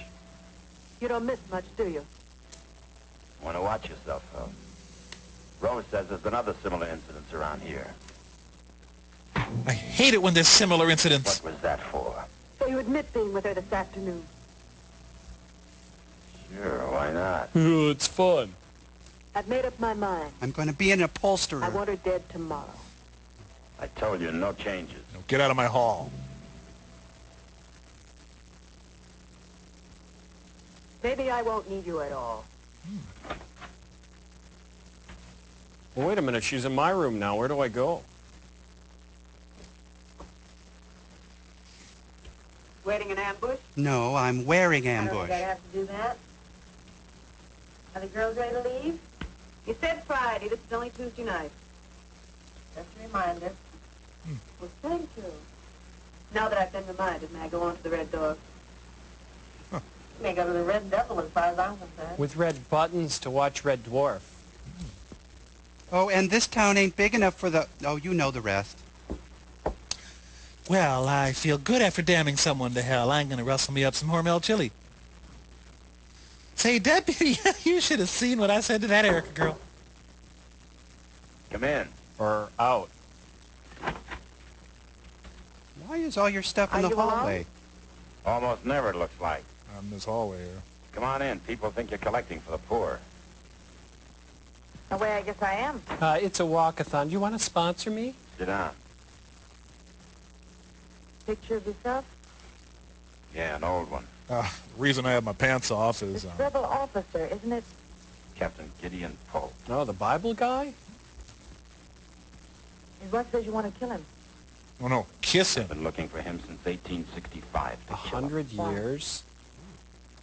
Speaker 14: You don't miss much, do you?
Speaker 16: Want to watch yourself, though. Rose says there's been other similar incidents around here.
Speaker 5: I hate it when there's similar incidents.
Speaker 16: What was that for?
Speaker 14: So you admit being with her this afternoon?
Speaker 16: Sure, why not?
Speaker 2: Oh, it's fun.
Speaker 14: I've made up my mind.
Speaker 10: I'm going to be an upholsterer.
Speaker 14: I want her dead tomorrow.
Speaker 16: I told you, no changes.
Speaker 3: Now get out of my hall.
Speaker 14: Maybe I won't need you at all.
Speaker 2: Well, wait a minute, she's in my room now. Where do I go?
Speaker 14: Waiting an ambush?
Speaker 10: No, I'm wearing
Speaker 14: I don't
Speaker 10: ambush.
Speaker 14: think I have to do that. Are the girls ready to leave? You said Friday. This is only Tuesday night. Just a reminder. Well, thank you. Now that I've been reminded, may I go on to the Red Dog? You may go to the Red Devil as far as I'm concerned.
Speaker 2: With red buttons to watch Red Dwarf.
Speaker 10: Oh, and this town ain't big enough for the... Oh, you know the rest.
Speaker 5: Well, I feel good after damning someone to hell. I'm going to rustle me up some Hormel chili. Say, Deputy, you should have seen what I said to that Erica girl.
Speaker 16: Come in.
Speaker 2: Or out.
Speaker 10: Why is all your stuff in the hallway?
Speaker 16: Almost never, it looks like.
Speaker 3: In this hallway here.
Speaker 16: Come on in. People think you're collecting for the poor.
Speaker 14: The way I guess I am.
Speaker 2: It's a walkathon. Do you want to sponsor me?
Speaker 16: Sit down.
Speaker 14: Picture of yourself?
Speaker 16: Yeah, an old one.
Speaker 3: The reason I have my pants off is...
Speaker 14: Rebel officer, isn't it?
Speaker 16: Captain Gideon Pope.
Speaker 2: No, the Bible guy?
Speaker 14: His wife says you want to kill him.
Speaker 3: Oh, no, kiss him.
Speaker 16: I've been looking for him since 1865 to kill him.
Speaker 2: 100 years?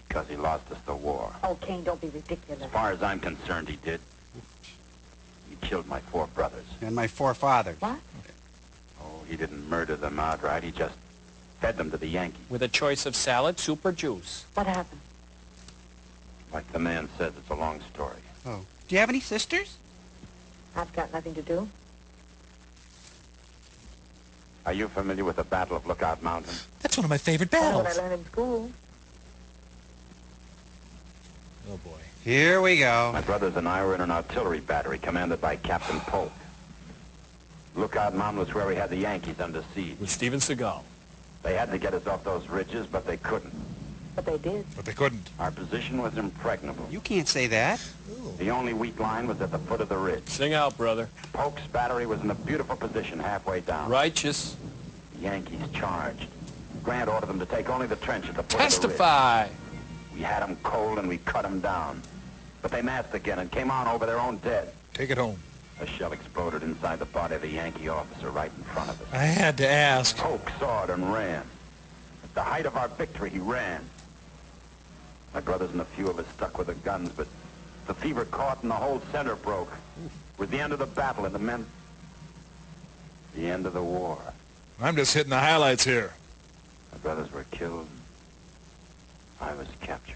Speaker 16: Because he lost us the war.
Speaker 14: Oh, Kane, don't be ridiculous.
Speaker 16: As far as I'm concerned, he did. He killed my 4 brothers.
Speaker 10: And my 4 fathers.
Speaker 14: What?
Speaker 16: Oh, he didn't murder them outright. He just fed them to the Yankees.
Speaker 2: With a choice of salad, soup, or juice.
Speaker 14: What happened?
Speaker 16: Like the man says, it's a long story.
Speaker 10: Oh. Do you have any sisters?
Speaker 14: I've got nothing to do.
Speaker 16: Are you familiar with the Battle of Lookout Mountain?
Speaker 5: That's one of my favorite
Speaker 14: That's what
Speaker 5: battles.
Speaker 14: I learned in school.
Speaker 5: Oh, boy.
Speaker 16: Here we go. My brothers and I were in an artillery battery commanded by Captain Polk. Lookout Mountain was where we had the Yankees under siege.
Speaker 2: With Steven Seagal.
Speaker 16: They had to get us off those ridges, but they couldn't.
Speaker 14: But they did.
Speaker 5: But they couldn't.
Speaker 16: Our position was impregnable.
Speaker 10: You can't say that.
Speaker 16: The only weak line was at the foot of the ridge.
Speaker 2: Sing out, brother.
Speaker 16: Polk's battery was in a beautiful position halfway down.
Speaker 2: Righteous.
Speaker 16: The Yankees charged. Grant ordered them to take only the trench at the foot
Speaker 2: Testify.
Speaker 16: of the ridge. We had them cold and we cut them down. But they massed again and came on over their own dead.
Speaker 5: Take it home.
Speaker 16: A shell exploded inside the body of a Yankee officer right in front of us.
Speaker 5: I had to ask.
Speaker 16: Polk saw it and ran. At the height of our victory, he ran. My brothers and a few of us stuck with the guns, but the fever caught and the whole center broke. It was the end of the battle, and it meant the end of the war.
Speaker 5: I'm just hitting the highlights here.
Speaker 16: My brothers were killed. I was captured.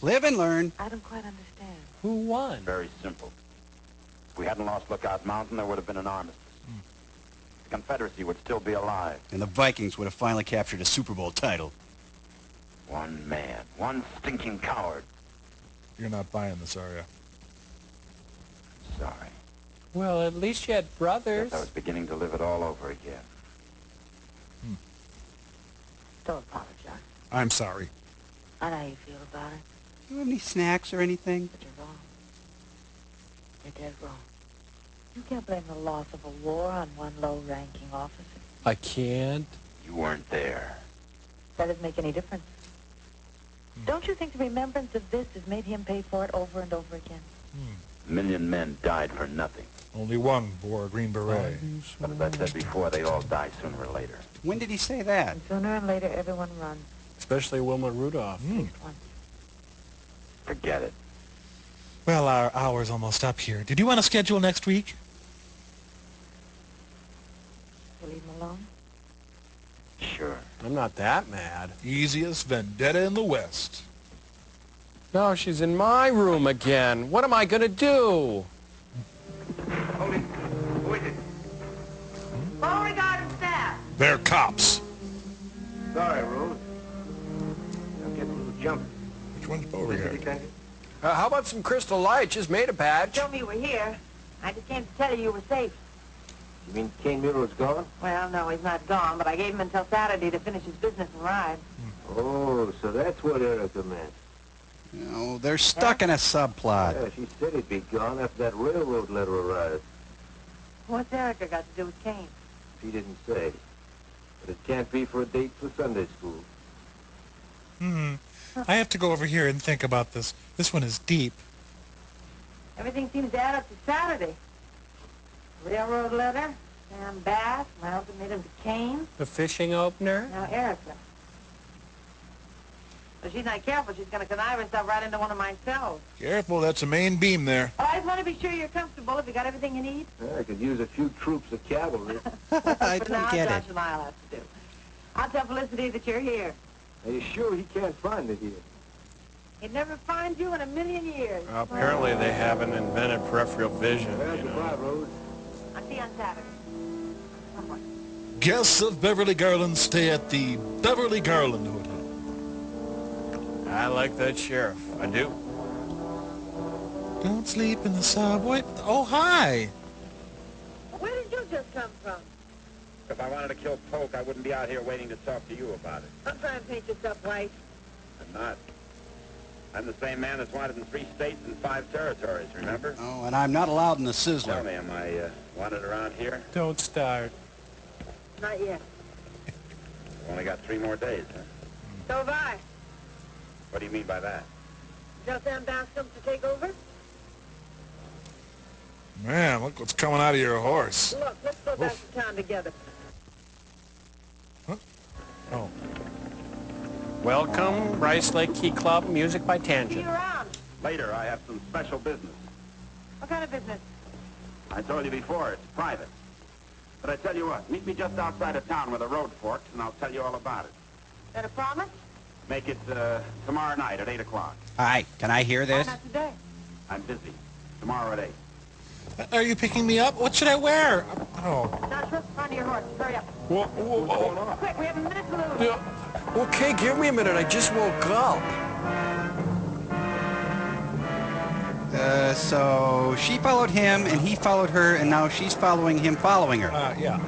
Speaker 10: Live and learn.
Speaker 14: I don't quite understand.
Speaker 2: Who won?
Speaker 16: Very simple. If we hadn't lost Lookout Mountain, there would have been an armistice. The Confederacy would still be alive.
Speaker 10: And the Vikings would have finally captured a Super Bowl title.
Speaker 16: One man, one stinking coward.
Speaker 5: You're not buying this, are you?
Speaker 16: Sorry.
Speaker 2: Well, at least you had brothers.
Speaker 16: I was beginning to live it all over again.
Speaker 14: Don't apologize.
Speaker 5: I'm sorry.
Speaker 14: I know how you feel about it.
Speaker 10: Do you have any snacks or anything?
Speaker 14: But you're wrong. You're dead wrong. You can't blame the loss of a war on one low-ranking officer.
Speaker 2: I can't.
Speaker 16: You weren't there.
Speaker 14: That doesn't make any difference. Don't you think the remembrance of this has made him pay for it over and over again?
Speaker 16: A million men died for nothing.
Speaker 5: Only one wore a green beret.
Speaker 16: But as I said before, they all die sooner or later.
Speaker 10: When did he say that?
Speaker 14: And sooner and later, everyone runs.
Speaker 2: Especially Wilma Rudolph.
Speaker 14: At least once.
Speaker 16: Forget it.
Speaker 5: Well, our hour's almost up here. Did you want to schedule next week?
Speaker 14: You leave him alone?
Speaker 16: Sure.
Speaker 2: I'm not that mad.
Speaker 5: Easiest vendetta in the West.
Speaker 2: No, she's in my room again. What am I going to do?
Speaker 11: Hold it. Who is it?
Speaker 14: Beauregard and staff.
Speaker 5: They're cops.
Speaker 11: Sorry, Rose. I'm getting a little jumpy.
Speaker 5: Which one's Beauregard?
Speaker 2: How about some Crystal Light? Just made a patch.
Speaker 14: Told me you were here. I just came to tell you you were safe.
Speaker 11: You mean Kane Mueller's gone?
Speaker 14: Well, no, he's not gone, but I gave him until Saturday to finish his business and ride.
Speaker 11: Oh, so that's what Erica meant.
Speaker 10: No, they're stuck in a subplot.
Speaker 11: Yeah, she said he'd be gone after that railroad letter arrived.
Speaker 14: What's Erica got to do with Kane?
Speaker 11: She didn't say. But it can't be for a date for Sunday school.
Speaker 5: I have to go over here and think about this. This one is deep.
Speaker 14: Everything seems to add up to Saturday. Railroad letter, Sam Bass, my ultimatum to Kane.
Speaker 2: The fishing opener?
Speaker 14: Now Erica. If she's not careful, she's going to connive herself right into one of my cells.
Speaker 5: Careful, that's a main beam there.
Speaker 14: Oh, I just want to be sure you're comfortable. Have you got everything you need?
Speaker 11: I could use a few troops of cavalry.
Speaker 10: I
Speaker 14: For now,
Speaker 10: don't get
Speaker 14: Josh
Speaker 10: it.
Speaker 14: and I'll have to do. I'll tell Felicity that you're here.
Speaker 11: Are you sure he can't find it here?
Speaker 14: He'd never find you in a million years.
Speaker 2: Apparently they haven't invented peripheral vision.
Speaker 11: Well, goodbye, Rose.
Speaker 14: I'll see you on Saturday.
Speaker 5: Guests of Beverly Garland stay at the Beverly Garland Hotel.
Speaker 2: I like that sheriff. I do.
Speaker 5: Don't sleep in the subway. Oh, hi.
Speaker 14: Where did you just come from?
Speaker 16: If I wanted to kill Polk, I wouldn't be out here waiting to talk to you about it.
Speaker 14: I'm trying to paint yourself white.
Speaker 16: I'm not. I'm the same man that's wanted in 3 states and 5 territories, remember?
Speaker 10: Oh, and I'm not allowed in the
Speaker 16: Tell
Speaker 10: Sizzler.
Speaker 16: me, am I wanted around here?
Speaker 2: Don't start.
Speaker 14: Not yet.
Speaker 16: We've only got 3 more days, huh?
Speaker 14: So have I.
Speaker 16: What do you mean by that?
Speaker 14: Tell Sam Bass comes to take over?
Speaker 5: Man, look what's coming out of your horse.
Speaker 14: Look, let's go back to town together.
Speaker 2: Oh. Welcome, Rice Lake Key Club, music by
Speaker 14: See
Speaker 2: Tangent.
Speaker 14: you around.
Speaker 16: Later, I have some special business.
Speaker 14: What kind of business?
Speaker 16: I told you before, it's private. But I tell you what, meet me just outside of town where the road forks, and I'll tell you all about it.
Speaker 14: That a promise?
Speaker 16: Make it tomorrow night at 8 o'clock.
Speaker 10: Hi, can I hear
Speaker 14: Why
Speaker 10: this?
Speaker 14: not today?
Speaker 16: I'm busy. Tomorrow at 8.
Speaker 5: Are you picking me up? What should I wear? Oh.
Speaker 14: Joshua, run to your horse. Hurry up.
Speaker 2: Whoa, whoa, whoa.
Speaker 14: Quick, we have a minute to lose.
Speaker 2: Yeah. Okay, give me a minute. I just woke up.
Speaker 10: So she followed him, and he followed her, and now she's following him, following her.
Speaker 5: Yeah.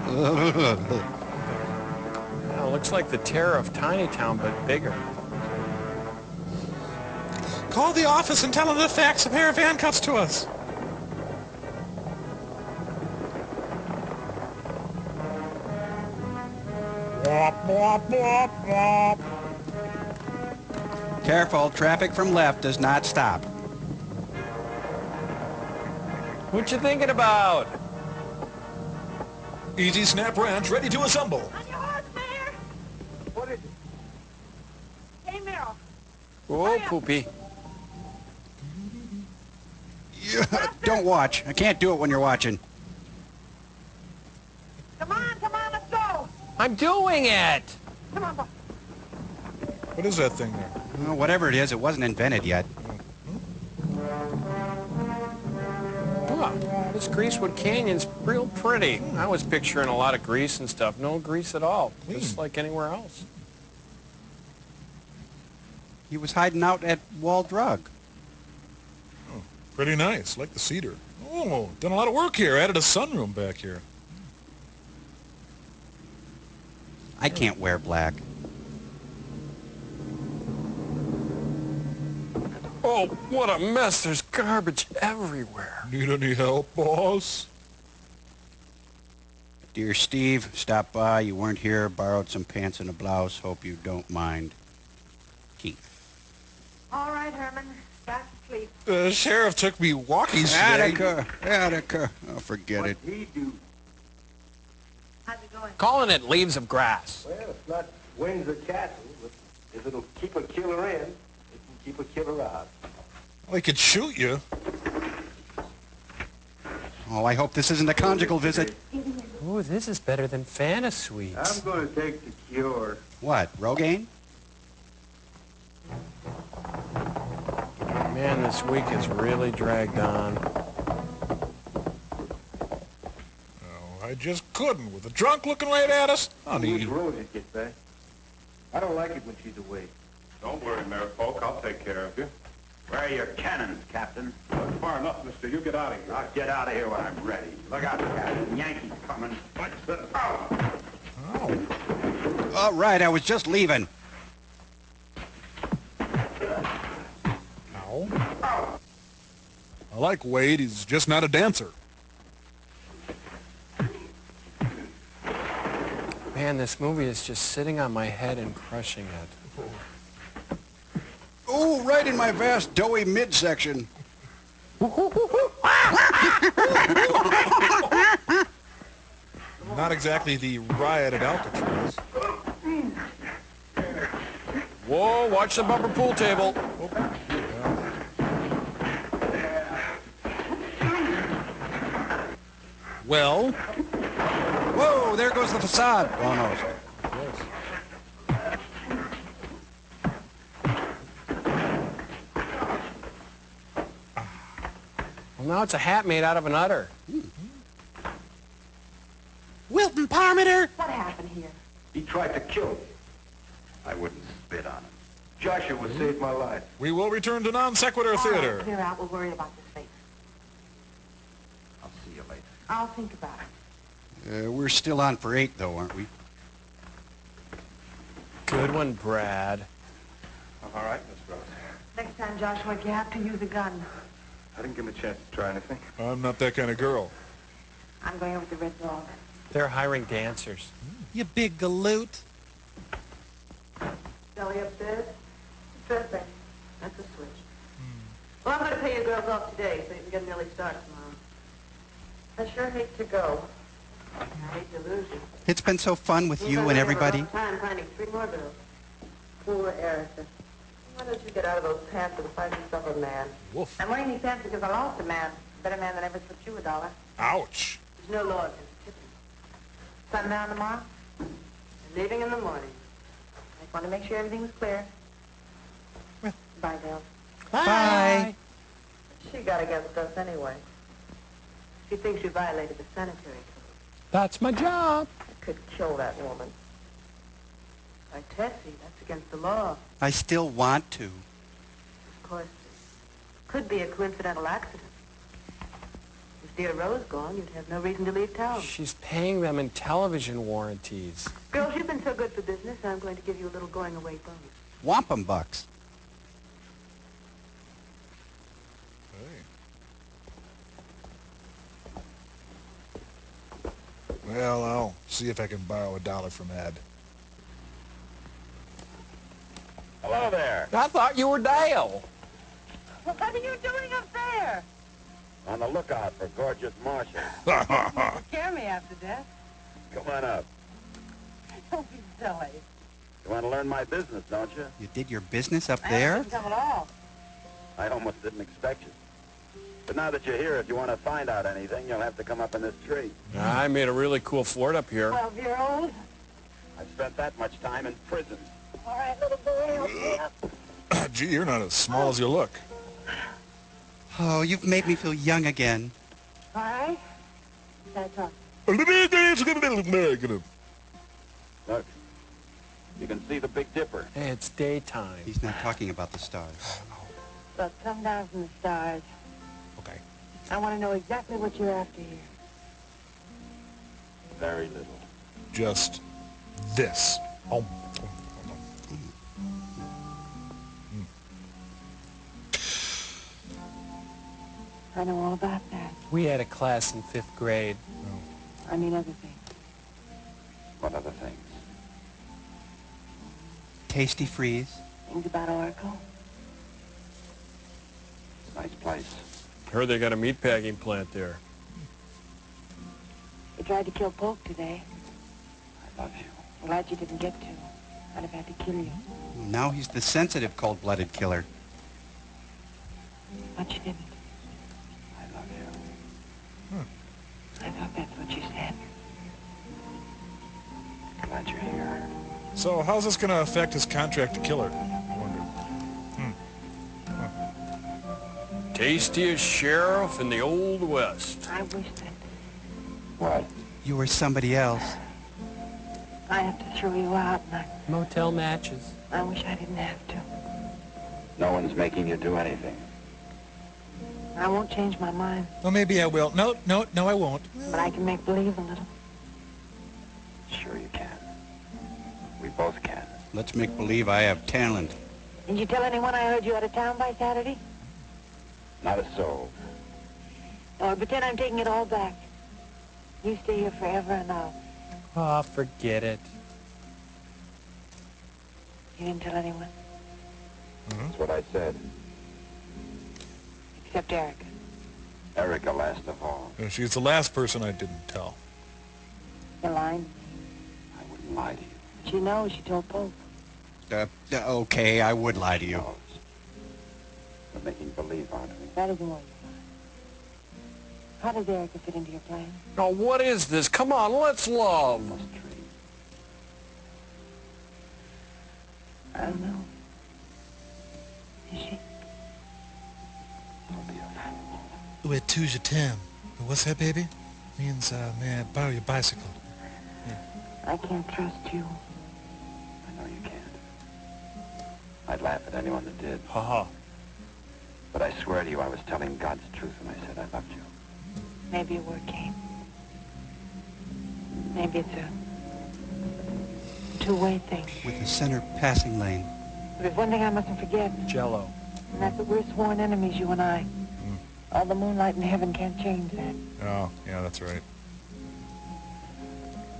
Speaker 2: Well, looks like the terror of Tiny Town, but bigger.
Speaker 5: Call the office and tell them to fax a pair of handcuffs to us.
Speaker 10: Careful, traffic from left does not stop.
Speaker 2: What you thinking about?
Speaker 3: Easy Snap Ranch ready to assemble.
Speaker 14: On your horse, Mayor!
Speaker 11: What is it?
Speaker 14: Hey, Merrill.
Speaker 2: Whoa, Poopy.
Speaker 10: Yeah, don't watch. I can't do it when you're watching.
Speaker 14: Come on, let's go!
Speaker 2: I'm doing it!
Speaker 14: Come on, boy.
Speaker 3: What is that thing there?
Speaker 10: Well, whatever it is, it wasn't invented yet.
Speaker 2: Oh, this Greasewood Canyon's real pretty. I was picturing a lot of grease and stuff. No grease at all, just like anywhere else.
Speaker 10: He was hiding out at Wall Drug.
Speaker 3: Oh, pretty nice. Like the cedar. Oh, done a lot of work here. Added a sunroom back here.
Speaker 10: I can't wear black.
Speaker 2: Oh, what a mess. There's garbage everywhere.
Speaker 3: Need any help, boss?
Speaker 10: Dear Steve, stopped by. You weren't here. Borrowed some pants and a blouse. Hope you don't mind. Keith.
Speaker 14: All right, Herman. Back to sleep.
Speaker 3: The sheriff took me walkies today.
Speaker 10: Attica. Oh, forget it.
Speaker 11: What'd he do?
Speaker 14: How's it going?
Speaker 2: Calling it Leaves of Grass.
Speaker 11: Well, it's not Windsor Castle, but if it'll keep a killer in, it can keep a killer out.
Speaker 3: Well, he could shoot you.
Speaker 10: Oh, I hope this isn't a conjugal visit.
Speaker 2: Oh, this is better than Fantasweets.
Speaker 11: I'm going to take the cure.
Speaker 10: What, Rogaine?
Speaker 2: Man, this week has really dragged on.
Speaker 3: Oh, I just couldn't with the drunk looking right at us. Honey.
Speaker 11: Which road did it get back? I don't like it when she's away.
Speaker 12: Don't worry, Merfolk. I'll take care of you.
Speaker 16: Where are your cannons, Captain?
Speaker 12: That's far enough, mister. You get out of here.
Speaker 16: I'll get out of here when I'm ready. Look out, Captain. Yankees coming. What's the... Oh!
Speaker 10: All right, I was just leaving.
Speaker 3: Ow. I like Wade. He's just not a dancer.
Speaker 2: Man, this movie is just sitting on my head and crushing it.
Speaker 10: Oh, right in my vast, doughy midsection.
Speaker 3: Not exactly the riot at Alcatraz.
Speaker 2: Whoa, watch the bumper pool table.
Speaker 3: Well?
Speaker 10: Whoa, there goes the facade. Oh, no.
Speaker 2: Well, now it's a hat made out of an udder.
Speaker 10: Wilton Parmenter!
Speaker 14: What happened here?
Speaker 11: He tried to kill me. I wouldn't spit on him. Joshua saved my life.
Speaker 3: We will return to Non Sequitur Theater.
Speaker 14: Clear out. We'll worry about this later.
Speaker 11: I'll see you later.
Speaker 14: I'll think about it.
Speaker 10: We're still on for 8, though, aren't we?
Speaker 2: Good one, Brad.
Speaker 12: All right, Miss Rose.
Speaker 14: Next time, Joshua, if you have to use a gun,
Speaker 12: I didn't give him a chance to try anything.
Speaker 3: I'm not that kind of girl.
Speaker 14: I'm going over to the Red Dog.
Speaker 2: They're hiring dancers.
Speaker 5: You big galoot.
Speaker 14: Belly upstairs? Dressing. That's a switch. Well, I'm going to pay you girls off today so you can get an early start tomorrow. I sure hate to go. I hate to lose you.
Speaker 10: It's been so fun with you and everybody.
Speaker 14: Time finding 3 more bills. Poor Erica. Why don't you get out of those pants and find yourself a man?
Speaker 3: Woof.
Speaker 14: I'm wearing these pants because I lost a man. A better man than ever slipped you $1.
Speaker 3: Ouch.
Speaker 14: There's no law against tipping. Sundown tomorrow? And leaving in the morning. I just want to make sure everything was clear. Bye, Dale.
Speaker 10: Bye.
Speaker 14: She got against us anyway. She thinks you violated the sanitary code.
Speaker 2: That's my job.
Speaker 14: I could kill that woman. By Tessie, that's against the law.
Speaker 10: I still want to.
Speaker 14: Of course.
Speaker 8: Could be a coincidental accident. If dear Rose gone, you'd have no reason to leave town.
Speaker 2: She's paying them in television warranties.
Speaker 8: Girls, you've been so good for business, I'm going to give you a little going-away bonus.
Speaker 10: Wampum bucks.
Speaker 3: Well, I'll see if I can borrow $1 from Ed.
Speaker 16: Hello there.
Speaker 2: I thought you were Dale.
Speaker 13: What are you doing up there?
Speaker 16: On the lookout for gorgeous Marshall.
Speaker 13: Scare me after death.
Speaker 16: Come on up.
Speaker 13: Don't be silly.
Speaker 16: You want to learn my business, don't you?
Speaker 10: You did your business up
Speaker 13: I
Speaker 10: there?
Speaker 13: didn't come at all.
Speaker 16: I almost didn't expect you. But now that you're here, if you want to find out anything, you'll have to come up in this tree.
Speaker 2: I made a really cool fort up here.
Speaker 13: 12-year-old.
Speaker 16: I've spent that much time in prison.
Speaker 13: All right, little boy, help me up.
Speaker 3: Gee, you're not as small as you look.
Speaker 10: Oh, you've made me feel young again.
Speaker 13: All right. Can I talk?
Speaker 16: Look, you can see the Big Dipper.
Speaker 2: Hey, it's daytime.
Speaker 10: He's not talking about the stars.
Speaker 13: Look, come down from the stars.
Speaker 3: Okay.
Speaker 13: I want to know exactly what you're after here.
Speaker 16: Very little.
Speaker 3: Just this. Oh.
Speaker 13: I know all about that.
Speaker 2: We had a class in 5th grade.
Speaker 13: I mean other things.
Speaker 16: What other things?
Speaker 10: Tasty freeze.
Speaker 13: Things about Oracle.
Speaker 16: Nice place.
Speaker 2: Heard they got a meatpacking plant there.
Speaker 13: They tried to kill Polk today.
Speaker 16: I love you.
Speaker 13: Glad you didn't get to. I'd have had to kill you.
Speaker 10: Now he's the sensitive, cold-blooded killer.
Speaker 13: But you didn't.
Speaker 16: I love you.
Speaker 13: I thought that's what you said.
Speaker 16: Glad you're here.
Speaker 3: So how's this going to affect his contract to kill her? I wonder.
Speaker 2: Tastiest sheriff in the Old West.
Speaker 13: I wish that
Speaker 16: What?
Speaker 10: You were somebody else.
Speaker 13: I have to throw you out, and
Speaker 2: Motel matches.
Speaker 13: I wish I didn't have to.
Speaker 16: No one's making you do anything.
Speaker 13: I won't change my mind,
Speaker 5: Well, maybe I will. No, I won't.
Speaker 13: but I can make believe a little.
Speaker 16: Sure you can. We both can.
Speaker 10: Let's make believe I have talent.
Speaker 13: Did you tell anyone I heard you out of town by Saturday?
Speaker 16: Not a soul.
Speaker 13: Or pretend I'm taking it all back. You stay here forever and I'll...
Speaker 2: Oh, forget it.
Speaker 13: You didn't tell anyone?
Speaker 16: That's what I said.
Speaker 13: Except Erica.
Speaker 16: Erica last of all.
Speaker 3: She's the last person I didn't tell.
Speaker 13: You're lying.
Speaker 16: I wouldn't lie to you.
Speaker 13: She knows. She told Pope.
Speaker 10: Okay, I would lie to you.
Speaker 16: We're making believe, aren't we?
Speaker 13: That isn't what you're lying. How does Erica fit into your plan?
Speaker 2: Now, what is this? Come on, let's love.
Speaker 13: I don't know. Is she?
Speaker 5: Wait, tu je t'aime. What's that, baby? Means, may I borrow your bicycle?
Speaker 13: I can't trust you.
Speaker 16: I know you can't. I'd laugh at anyone that did.
Speaker 2: Ha-ha.
Speaker 16: But I swear to you, I was telling God's truth when I said I loved you.
Speaker 13: Maybe a word came. Maybe it's a two-way thing.
Speaker 10: With the center passing lane.
Speaker 13: But there's one thing I mustn't forget.
Speaker 2: Jello.
Speaker 13: And that's that we're sworn enemies, you and I. All the moonlight in heaven can't change that.
Speaker 3: Oh, yeah, that's right.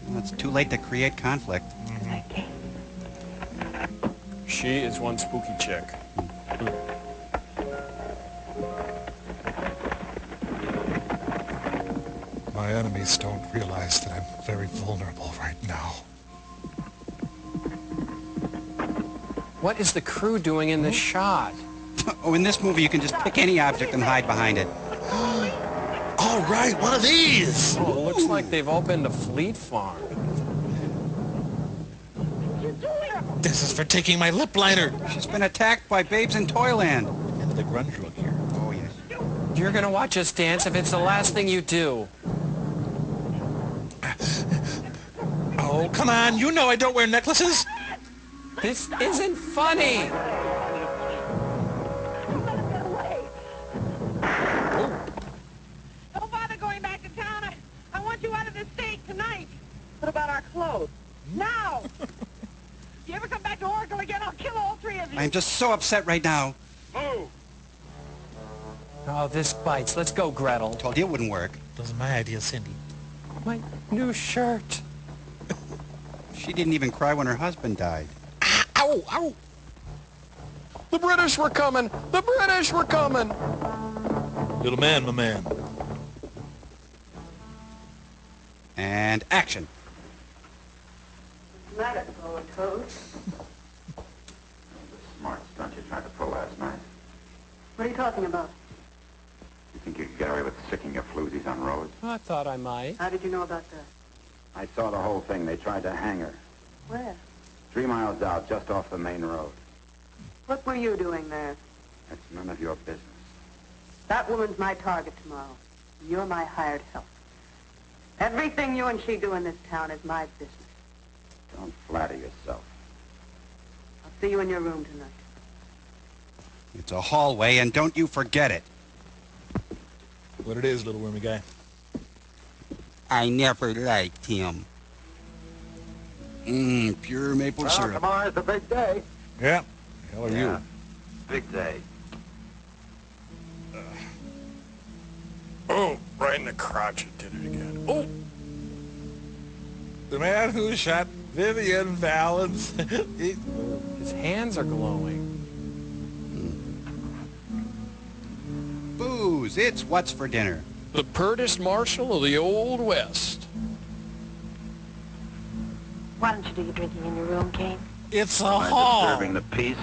Speaker 10: Well, it's too late to create conflict.
Speaker 2: She is one spooky chick.
Speaker 3: My enemies don't realize that I'm very vulnerable right now.
Speaker 2: What is the crew doing in this shot?
Speaker 10: Oh, in this movie, you can just pick any object and hide behind it.
Speaker 5: All right, one of these!
Speaker 2: Oh, it looks like they've opened a fleet farm.
Speaker 5: This is for taking my lip liner.
Speaker 10: She's been attacked by babes in Toyland.
Speaker 5: And the grunge look here.
Speaker 10: Oh, yes.
Speaker 2: You're gonna watch us dance if it's the last thing you do.
Speaker 5: Oh, come on. You know I don't wear necklaces.
Speaker 2: This isn't funny.
Speaker 14: clothes. Now! If you ever come back to Oracle again, I'll kill all three of you.
Speaker 10: I'm just so upset right now.
Speaker 11: Move!
Speaker 2: Oh, this bites. Let's go, Gretel.
Speaker 10: Told you it wouldn't work.
Speaker 5: Wasn't my idea, Cindy.
Speaker 2: My new shirt.
Speaker 10: She didn't even cry when her husband died.
Speaker 2: Ow! Ow! The British were coming! The British were coming!
Speaker 5: Little man, my man.
Speaker 10: And action.
Speaker 13: What's the matter, Forward Toad?
Speaker 16: The smart stunt you tried to pull last night.
Speaker 13: What are you talking about?
Speaker 16: You think you could get away with sicking your floozies on roads?
Speaker 2: I thought I might.
Speaker 13: How did you know about that?
Speaker 16: I saw the whole thing. They tried to hang her.
Speaker 13: Where?
Speaker 16: 3 miles out, just off the main road.
Speaker 13: What were you doing there?
Speaker 16: That's none of your business.
Speaker 13: That woman's my target tomorrow. You're my hired help. Everything you and she do in this town is my business.
Speaker 16: Don't flatter yourself.
Speaker 13: I'll see you in your room tonight.
Speaker 10: It's a hallway, and don't you forget it.
Speaker 5: What it is, little wormy guy.
Speaker 10: I never liked him. Pure maple
Speaker 11: Well,
Speaker 10: syrup.
Speaker 11: tomorrow's the big day.
Speaker 5: Yeah. Hell are
Speaker 16: Yeah.
Speaker 5: you?
Speaker 16: Big day.
Speaker 18: Oh, right in the crotch, it did it again. Oh!
Speaker 5: The man who shot Vivian Valens.
Speaker 2: His hands are glowing.
Speaker 10: Booze, it's what's for dinner.
Speaker 18: The purtest marshal of the Old West.
Speaker 14: Why don't you do your drinking in your room, Kane?
Speaker 5: It's a
Speaker 16: Am I
Speaker 5: hall.
Speaker 16: disturbing the peace?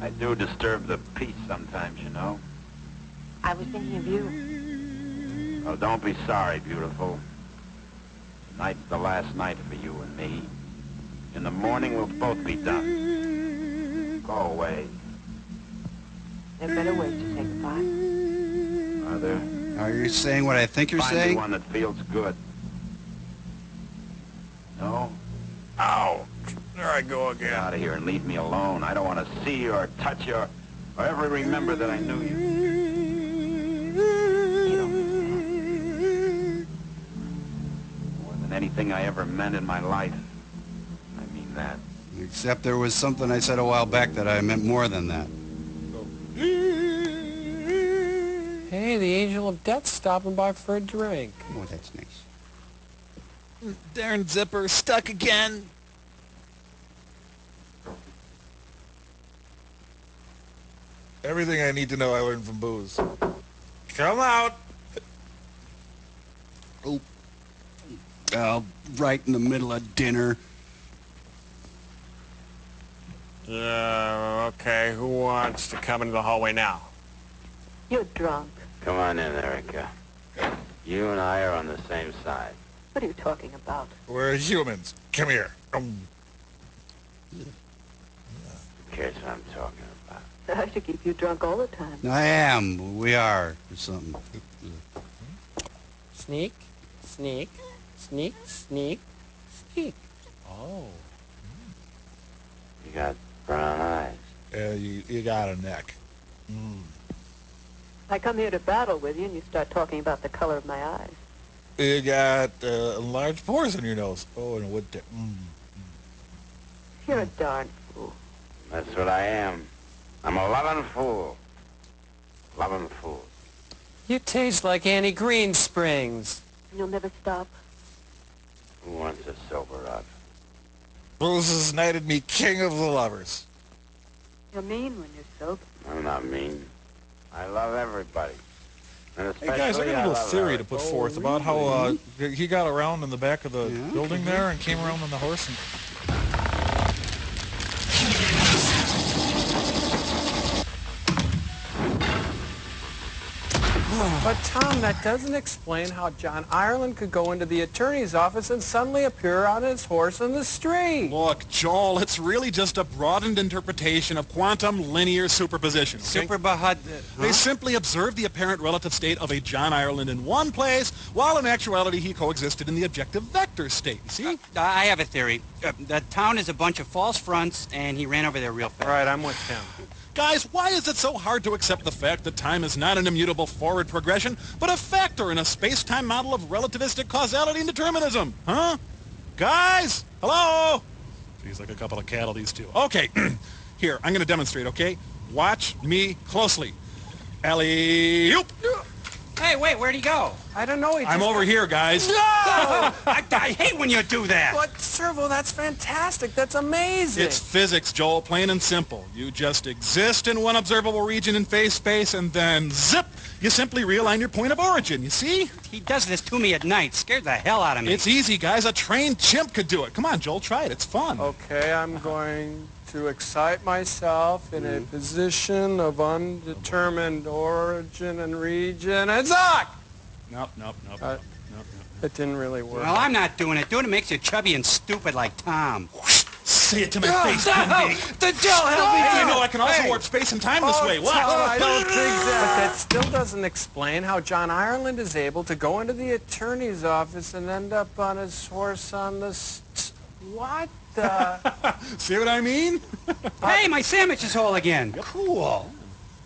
Speaker 16: I do disturb the peace sometimes, you know.
Speaker 14: I was thinking of you.
Speaker 16: Oh, don't be sorry, beautiful. Tonight's the last night for you and me. In the morning, we'll both be done. Go away.
Speaker 14: There are better ways to say goodbye.
Speaker 16: Are there?
Speaker 10: Are you saying what I think you're
Speaker 16: Find
Speaker 10: saying?
Speaker 16: you one that feels good. No?
Speaker 18: Ow! There I go
Speaker 16: Get
Speaker 18: again.
Speaker 16: out of here and leave me alone. I don't want to see you or touch you or ever remember that I knew you.
Speaker 14: You don't mean
Speaker 16: More than anything I ever meant in my life. I mean that.
Speaker 10: Except there was something I said a while back that I meant more than that.
Speaker 2: Hey, the Angel of Death's stopping by for a drink.
Speaker 10: Oh, that's nice.
Speaker 5: Darn zipper stuck again. Everything I need to know I learned from Booze. Come out.
Speaker 10: Oh. Right in the middle of dinner.
Speaker 18: Yeah, okay. Who wants to come into the hallway now?
Speaker 13: You're drunk.
Speaker 16: Come on in, Erica. You and I are on the same side.
Speaker 13: What are you talking about?
Speaker 5: We're humans. Come here.
Speaker 16: Who cares what I'm talking about?
Speaker 13: I should keep you drunk all the time.
Speaker 10: I am. We are. Or something.
Speaker 2: Sneak, sneak, sneak, sneak, sneak. Oh.
Speaker 16: You got brown eyes.
Speaker 5: You got a neck.
Speaker 13: I come here to battle with you, and you start talking about the color of my eyes.
Speaker 5: You got enlarged pores in your nose. Oh, and a wood tip.
Speaker 13: You're a darn fool.
Speaker 16: That's what I am. I'm a loving fool. Loving fool.
Speaker 2: You taste like Annie Greensprings.
Speaker 13: You'll never stop.
Speaker 16: Who wants to sober up?
Speaker 5: Booze has knighted me king of the lovers.
Speaker 13: You're mean when you're sober.
Speaker 16: I'm not mean. I love everybody. And
Speaker 5: Hey guys, I got a little theory to put forth about how he got around in the back of the building there and came around on the horse and...
Speaker 2: But Tom, that doesn't explain how John Ireland could go into the attorney's office and suddenly appear on his horse in the street.
Speaker 3: Look, Joel, it's really just a broadened interpretation of quantum linear superposition. Okay? They simply observed the apparent relative state of a John Ireland in one place, while in actuality he coexisted in the objective vector state. You see?
Speaker 10: I have a theory. The town is a bunch of false fronts, and he ran over there real fast.
Speaker 2: Right, I'm with him.
Speaker 3: Guys, why is it so hard to accept the fact that time is not an immutable forward progression, but a factor in a space-time model of relativistic causality and determinism? Huh? Guys! Hello! He's like a couple of cattle, these two. Okay, here, I'm going to demonstrate, okay? Watch me closely. Alley-oop!
Speaker 6: Hey, wait, where'd he go?
Speaker 2: I don't know.
Speaker 3: I'm over here, guys.
Speaker 2: No!
Speaker 6: I hate when you do that.
Speaker 2: But, Servo, that's fantastic. That's amazing.
Speaker 3: It's physics, Joel, plain and simple. You just exist in one observable region in space, and then zip! You simply realign your point of origin, you see?
Speaker 6: He does this to me at night. Scared the hell out of me.
Speaker 3: It's easy, guys. A trained chimp could do it. Come on, Joel, try it. It's fun.
Speaker 2: Okay, I'm going to excite myself in a position of undetermined origin and region. And Zoc!
Speaker 3: Nope.
Speaker 2: It didn't really work.
Speaker 6: Well, I'm not doing it. Doing it makes you chubby and stupid like Tom.
Speaker 3: Say it to my face, Bendy.
Speaker 2: The Joe, help me!
Speaker 3: You know I can also warp space and time this way. Watch.
Speaker 2: I don't think that. But that still doesn't explain how John Ireland is able to go into the attorney's office and end up on his horse on the... What the...
Speaker 3: See what I mean?
Speaker 6: Hey, my sandwich is whole again.
Speaker 3: Cool.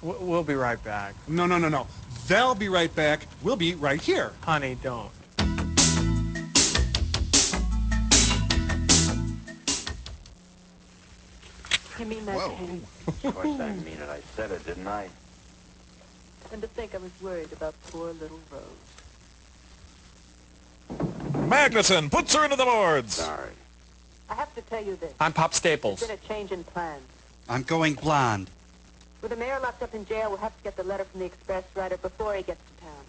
Speaker 2: We'll be right back.
Speaker 3: No. They'll be right back. We'll be right here.
Speaker 2: Honey, don't.
Speaker 13: You mean that, Ken?
Speaker 16: Of course I mean it. I said it, didn't I?
Speaker 13: And to think I was worried about poor little Rose.
Speaker 5: Magnuson puts her into the boards.
Speaker 16: Sorry.
Speaker 13: I have to tell you this.
Speaker 2: I'm Pop Staples.
Speaker 13: There's been a change in plans.
Speaker 10: I'm going blonde.
Speaker 13: With the mayor locked up in jail, we'll have to get the letter from the express writer before he gets to town.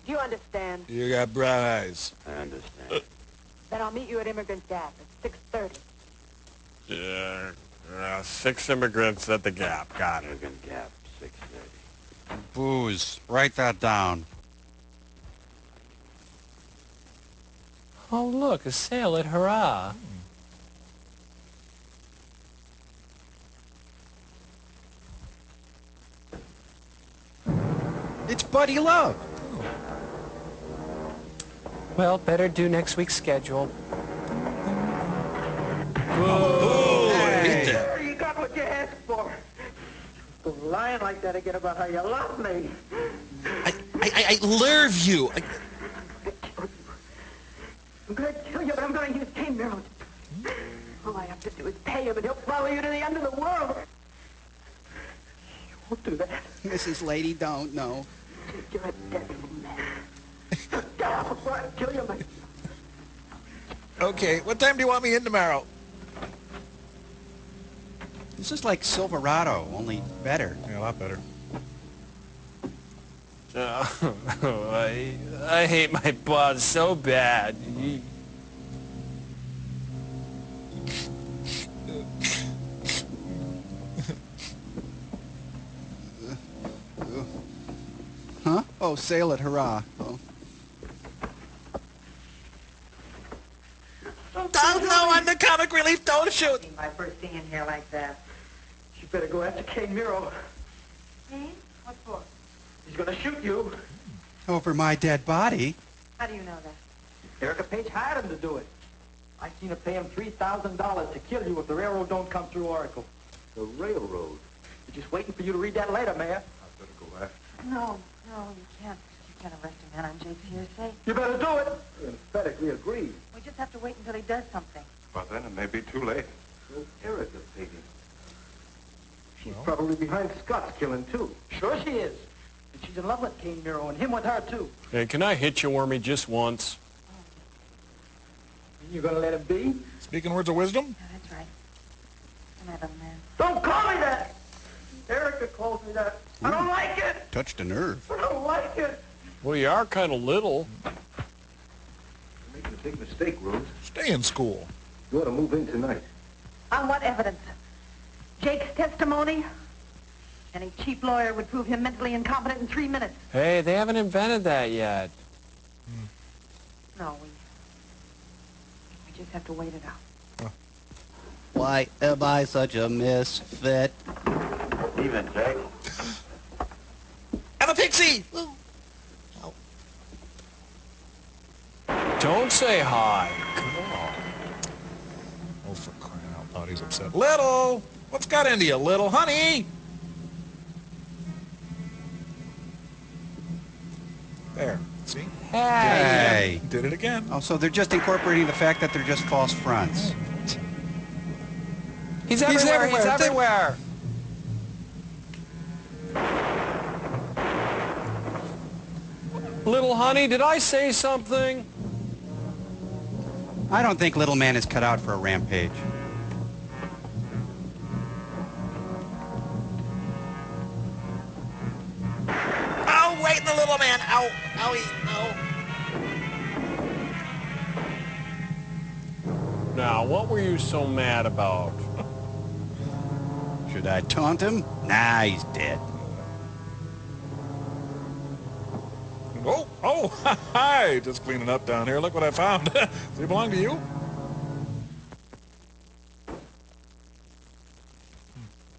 Speaker 13: Do you understand?
Speaker 5: You got brown eyes.
Speaker 16: I understand.
Speaker 13: Then I'll meet you at Immigrant Gap at 6:30.
Speaker 18: Yeah, 6 immigrants at the Gap. Got it.
Speaker 16: Immigrant Gap, 6:30.
Speaker 10: Booze. Write that down.
Speaker 2: Oh, look, a sale at Hurrah.
Speaker 10: It's Buddy Love.
Speaker 2: Well, better do next week's schedule.
Speaker 9: Hey, you got what you asked for. Lying like that again about how you love me.
Speaker 5: I love you.
Speaker 13: I'm going to kill you, but I'm going to use cane barrels. All I have to do is pay him, and he'll follow you to the end of the world. You won't do that.
Speaker 10: Mrs. Lady don't know.
Speaker 13: You're a devil, man. Get off before I kill you, man.
Speaker 5: Okay, what time do you want me in tomorrow?
Speaker 10: This is like Silverado, only better.
Speaker 5: Yeah, a lot better.
Speaker 2: I hate my boss so bad.
Speaker 10: Huh? Oh, sale at Hurrah. Oh.
Speaker 5: Don't know, I'm the comic relief, don't shoot.
Speaker 8: My first thing in here like that.
Speaker 9: You better go after Kane Miro.
Speaker 8: Me? What for?
Speaker 9: He's gonna shoot you.
Speaker 10: Over my dead body?
Speaker 8: How do you know that?
Speaker 15: Erica Page hired him to do it. I seen her pay him $3,000 to kill you if the railroad don't come through Oracle.
Speaker 11: The railroad?
Speaker 15: They're just waiting for you to read that later, Mayor.
Speaker 11: I better go after.
Speaker 8: No, you can't. You can't arrest a man on Jake's hearsay.
Speaker 15: You better do it.
Speaker 11: We emphatically agreed.
Speaker 8: We just have to wait until he does something.
Speaker 12: But then it may be too late.
Speaker 11: So Erica paid him. She's probably behind Scott's killing, too.
Speaker 15: Sure she is. And she's in love with Kane Miro, and him with her, too.
Speaker 2: Hey, can I hit you, Wormy, just once?
Speaker 15: You gonna let him be?
Speaker 5: Speaking words of wisdom?
Speaker 8: Yeah, that's right. Good night, little man.
Speaker 15: Don't call me that! Erica calls me that. I don't like it!
Speaker 10: Touched a nerve.
Speaker 15: I don't like it!
Speaker 2: Well, you are kind of little.
Speaker 11: You're making a big mistake, Rose.
Speaker 5: Stay in school.
Speaker 11: You ought to move in tonight.
Speaker 8: On what evidence? Jake's testimony? Any cheap lawyer would prove him mentally incompetent in 3 minutes.
Speaker 2: Hey, they haven't invented that yet.
Speaker 8: No, we just have to wait it out.
Speaker 10: Why am I such a misfit?
Speaker 16: Even, Jake.
Speaker 5: I'm a pixie!
Speaker 2: Don't say hi. Come on.
Speaker 5: Oh, for crying out loud, he's upset. Little! What's got into you, little honey? There, see?
Speaker 2: Hey.
Speaker 5: Did it again.
Speaker 10: Oh, so they're just incorporating the fact that they're just false fronts.
Speaker 2: He's everywhere. He's everywhere. Little honey, did I say something?
Speaker 10: I don't think Little Man is cut out for a rampage.
Speaker 5: Oh, wait, the little man. Ow. Owie. No.
Speaker 2: Now, what were you so mad about?
Speaker 10: Should I taunt him? Nah, he's dead.
Speaker 3: Oh, hi! Just cleaning up down here. Look what I found. Does he belong to you?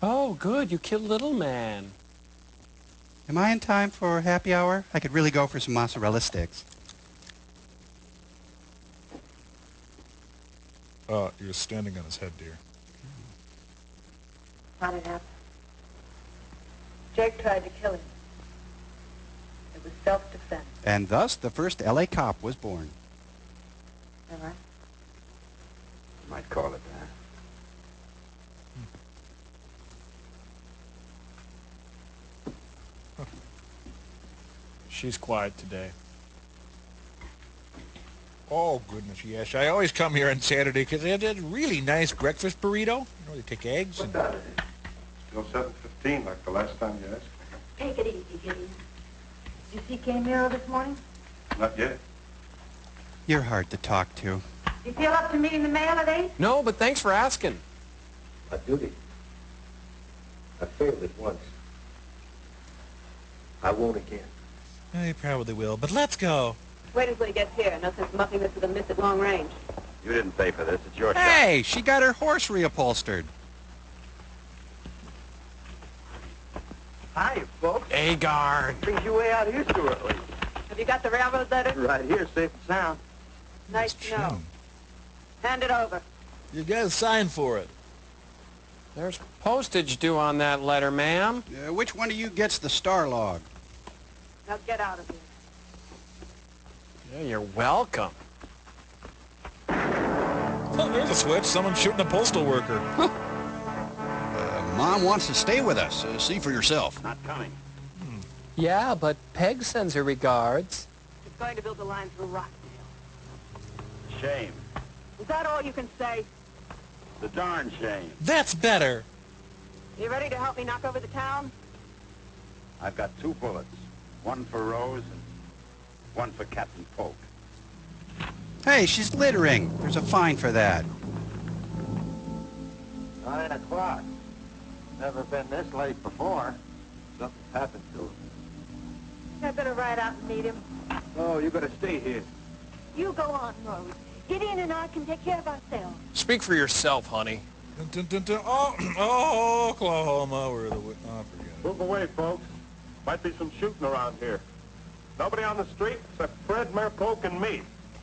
Speaker 2: Oh, good. You killed Little Man.
Speaker 10: Am I in time for happy hour? I could really go for some mozzarella sticks.
Speaker 3: You're standing on his head, dear.
Speaker 13: How did it happen? Jake tried to kill him. It was self-defense.
Speaker 10: And thus, the first L.A. cop was born.
Speaker 13: All right.
Speaker 16: You might call it that.
Speaker 2: She's quiet today.
Speaker 5: Oh, goodness, yes. I always come here on Saturday because they have a really nice breakfast burrito. You know, they take eggs and...
Speaker 12: Still 7:15 like the last time you asked.
Speaker 8: Take it easy, Gideon. Did you see Kay Miro this morning?
Speaker 12: Not yet.
Speaker 10: You're hard to talk to.
Speaker 8: You feel up to meeting the mail at 8?
Speaker 2: No, but thanks for asking.
Speaker 9: A duty. I failed it once. I won't again.
Speaker 5: He probably will, but let's go.
Speaker 13: Wait until he gets here. No sense muffing this with a miss at long range.
Speaker 16: You didn't pay for this. It's your shot.
Speaker 10: Hey, she got her horse reupholstered.
Speaker 11: Hi, folks.
Speaker 2: Agard.
Speaker 11: Brings you way out here so early.
Speaker 13: Have you got the railroad letter?
Speaker 11: Right here, safe and sound.
Speaker 13: Nice to know. Hand it over.
Speaker 5: You got to sign for it.
Speaker 2: There's postage due on that letter, ma'am.
Speaker 10: Which one of you gets the star log?
Speaker 13: Now get out of here.
Speaker 2: Yeah, you're welcome.
Speaker 3: Oh, there's a switch. Someone's shooting a postal worker.
Speaker 10: Mom wants to stay with us. See for yourself.
Speaker 16: Not coming.
Speaker 2: Yeah, but Peg sends her regards.
Speaker 13: He's going to build a line through Rockdale.
Speaker 16: Shame.
Speaker 13: Is that all you can say?
Speaker 16: The darn shame.
Speaker 5: That's better.
Speaker 13: You ready to help me knock over the town?
Speaker 16: I've got 2 bullets. One for Rose and one for Captain Polk.
Speaker 10: Hey, she's littering. There's a fine for that.
Speaker 11: 9 o'clock. Never been this late before. Something's happened to him.
Speaker 8: I better ride out and meet him.
Speaker 11: Oh, you gotta stay here.
Speaker 8: You go on, Rose. Gideon and I can take care of ourselves.
Speaker 2: Speak for yourself, honey.
Speaker 3: Dun, dun, dun, dun. Oh, Oklahoma. We're the... Oh, forget it.
Speaker 12: Move away, folks. Might be some shooting around here. Nobody on the street except Fred, Mayor Polk, and me.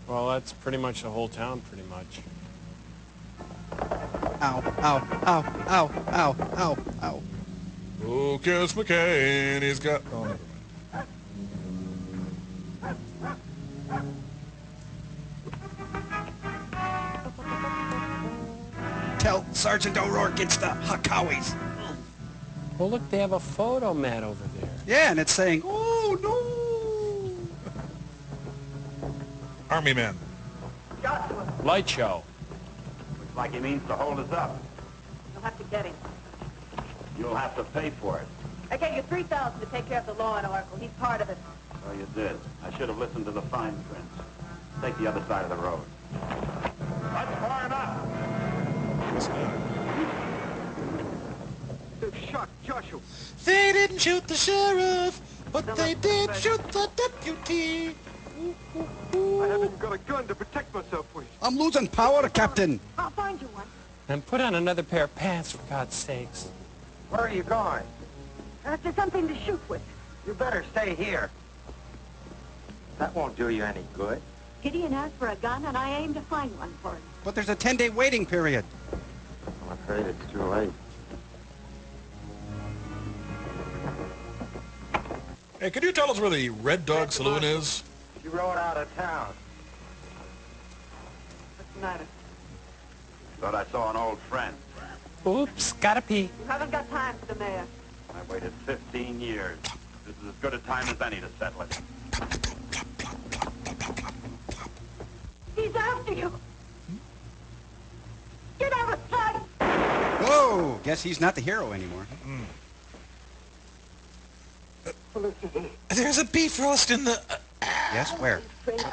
Speaker 2: Well, that's pretty much the whole town, pretty much.
Speaker 10: Ow, ow, ow, ow, ow, ow, ow.
Speaker 3: Oh, Kiss McCain. He's got... Oh, never mind.
Speaker 10: Tell Sergeant O'Rourke it's the Hakaways.
Speaker 2: Well, look, they have a photo mat over there.
Speaker 10: Yeah, and it's saying, oh, no.
Speaker 3: Army men.
Speaker 2: Light show.
Speaker 16: Looks like he means to hold us up.
Speaker 13: You'll have to get him.
Speaker 16: You'll have to pay for it.
Speaker 13: I gave you $3,000 to take care of the law in Oracle. He's part of it.
Speaker 16: Oh, you did. I should have listened to the fine print. Take the other side of the road.
Speaker 12: That's far enough.
Speaker 11: They've shot Joshua.
Speaker 5: They didn't shoot the sheriff, but they did shoot the deputy.
Speaker 11: I haven't got a gun to protect myself with.
Speaker 10: I'm losing power, Captain.
Speaker 8: I'll find you one.
Speaker 2: And put on another pair of pants, for God's sakes.
Speaker 11: Where are you going?
Speaker 8: After something to shoot with.
Speaker 11: You better stay here. That won't do you any good.
Speaker 8: Gideon asked for a gun, and I aim to find one for him.
Speaker 10: But there's a 10-day waiting period.
Speaker 11: I'm afraid it's too late.
Speaker 3: Hey, could you tell us where the Red Dog Saloon is?
Speaker 11: If you rode out of town.
Speaker 13: What's the matter?
Speaker 16: Thought I saw an old friend.
Speaker 5: Oops, gotta pee.
Speaker 13: You haven't got time for the mayor.
Speaker 16: I waited 15 years. This is as good a time as any to settle it.
Speaker 13: He's after you. Get out of sight.
Speaker 10: Whoa! Guess he's not the hero anymore.
Speaker 5: There's a beef roast in the...
Speaker 10: Yes, where?
Speaker 13: Just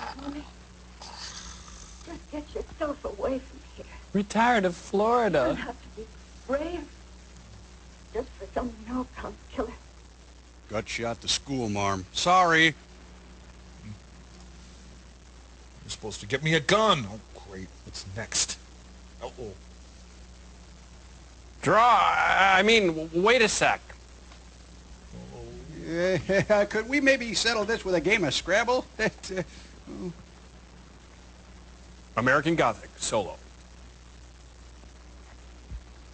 Speaker 13: get yourself away from here.
Speaker 2: Retired of
Speaker 13: You
Speaker 2: Florida.
Speaker 13: don't have to be brave. Just for someone you know come kill him.
Speaker 10: Got shot to school, Marm. Sorry.
Speaker 3: You're supposed to get me a gun. Oh, great. What's next? Uh-oh.
Speaker 2: Wait a sec.
Speaker 10: Could we maybe settle this with a game of Scrabble?
Speaker 2: American Gothic, solo.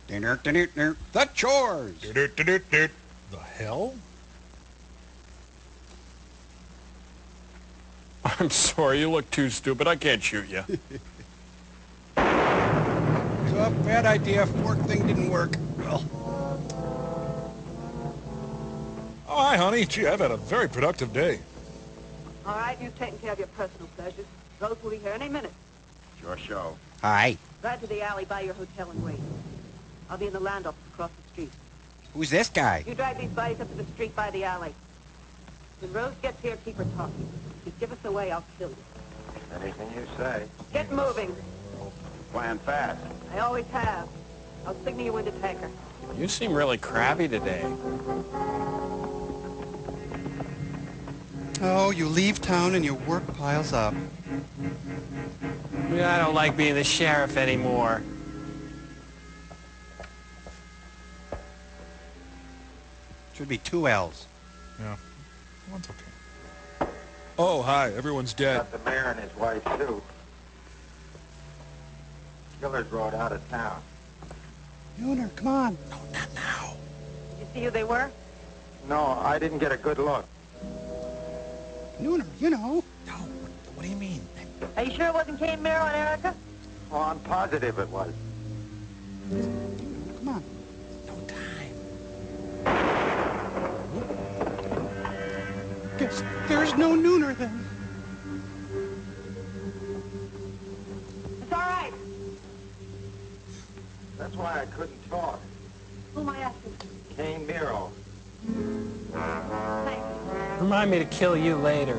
Speaker 10: The chores.
Speaker 3: The hell?
Speaker 2: I'm sorry, you look too stupid. I can't shoot you.
Speaker 10: It's a bad idea. Fork thing didn't work. Well.
Speaker 3: Oh, hi, honey. Gee, I've had a very productive day.
Speaker 13: All right, you've taken care of your personal pleasures. Rose will be here any minute.
Speaker 16: Your show.
Speaker 10: Hi.
Speaker 13: Drive to the alley by your hotel and wait. I'll be in the land office across the street.
Speaker 10: Who's this guy?
Speaker 13: You drive these bodies up to the street by the alley. When Rose gets here, keep her talking. If you give us away, I'll kill you.
Speaker 11: Anything you say.
Speaker 13: Get moving.
Speaker 16: Playing fast.
Speaker 13: I always have. I'll signal you in to take her.
Speaker 2: You seem really crabby today.
Speaker 10: Oh, you leave town and your work piles up.
Speaker 2: I don't like being the sheriff anymore.
Speaker 10: Should be 2 L's.
Speaker 3: Yeah. One's okay. Oh, hi. Everyone's dead.
Speaker 11: Got the mayor and his wife, too. Killers rode out of town.
Speaker 10: Nooner, come on.
Speaker 3: No, not now.
Speaker 13: Did you see who they were?
Speaker 11: No, I didn't get a good look.
Speaker 10: Nooner, you know.
Speaker 3: No. What do you mean?
Speaker 13: Are you sure it wasn't Kane, Merrill, and Erica?
Speaker 11: Oh, I'm positive it was.
Speaker 10: Come on.
Speaker 3: No time.
Speaker 10: Guess there's no Nooner then.
Speaker 13: It's all right.
Speaker 11: That's why I couldn't talk.
Speaker 13: Who am I asking?
Speaker 11: Kane Miro.
Speaker 13: Thanks.
Speaker 2: Remind me to kill you later.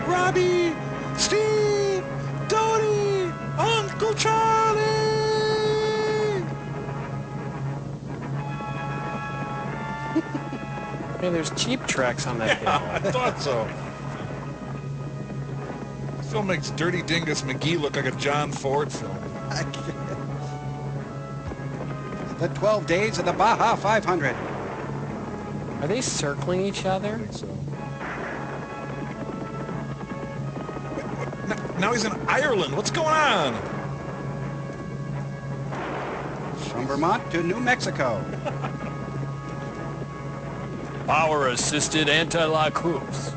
Speaker 3: Robbie! Steve! Tony! Uncle Charlie!
Speaker 2: Hey, there's Cheap Tracks on that hill.
Speaker 3: I thought so. This film makes Dirty Dingus McGee look like a John Ford film.
Speaker 10: The 12 days of the Baja 500.
Speaker 2: Are they circling each other?
Speaker 3: I think so. Now he's in Ireland. What's going on?
Speaker 10: From Vermont to New Mexico.
Speaker 2: Power-assisted anti-lock hoops.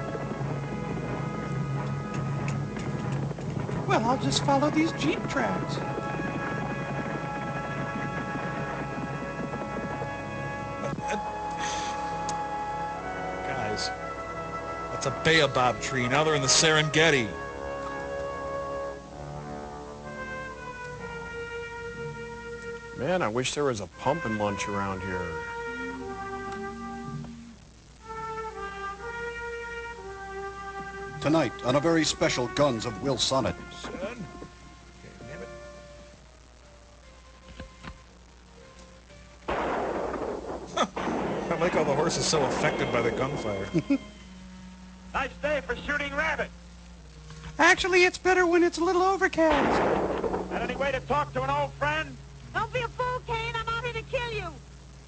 Speaker 10: Well, I'll just follow these Jeep tracks.
Speaker 3: Guys, that's a baobab tree. Now they're in the Serengeti.
Speaker 2: Man, I wish there was a pumpkin lunch around here.
Speaker 10: Tonight, on a very special Guns of Will Sonnet.
Speaker 3: Son? Okay, name it. I like how the horse is so affected by the gunfire.
Speaker 11: Nice day for shooting rabbit.
Speaker 10: Actually, it's better when it's a little overcast.
Speaker 11: Got any way to talk to an old friend?
Speaker 14: Don't be a fool, Kane. I'm out here to kill you.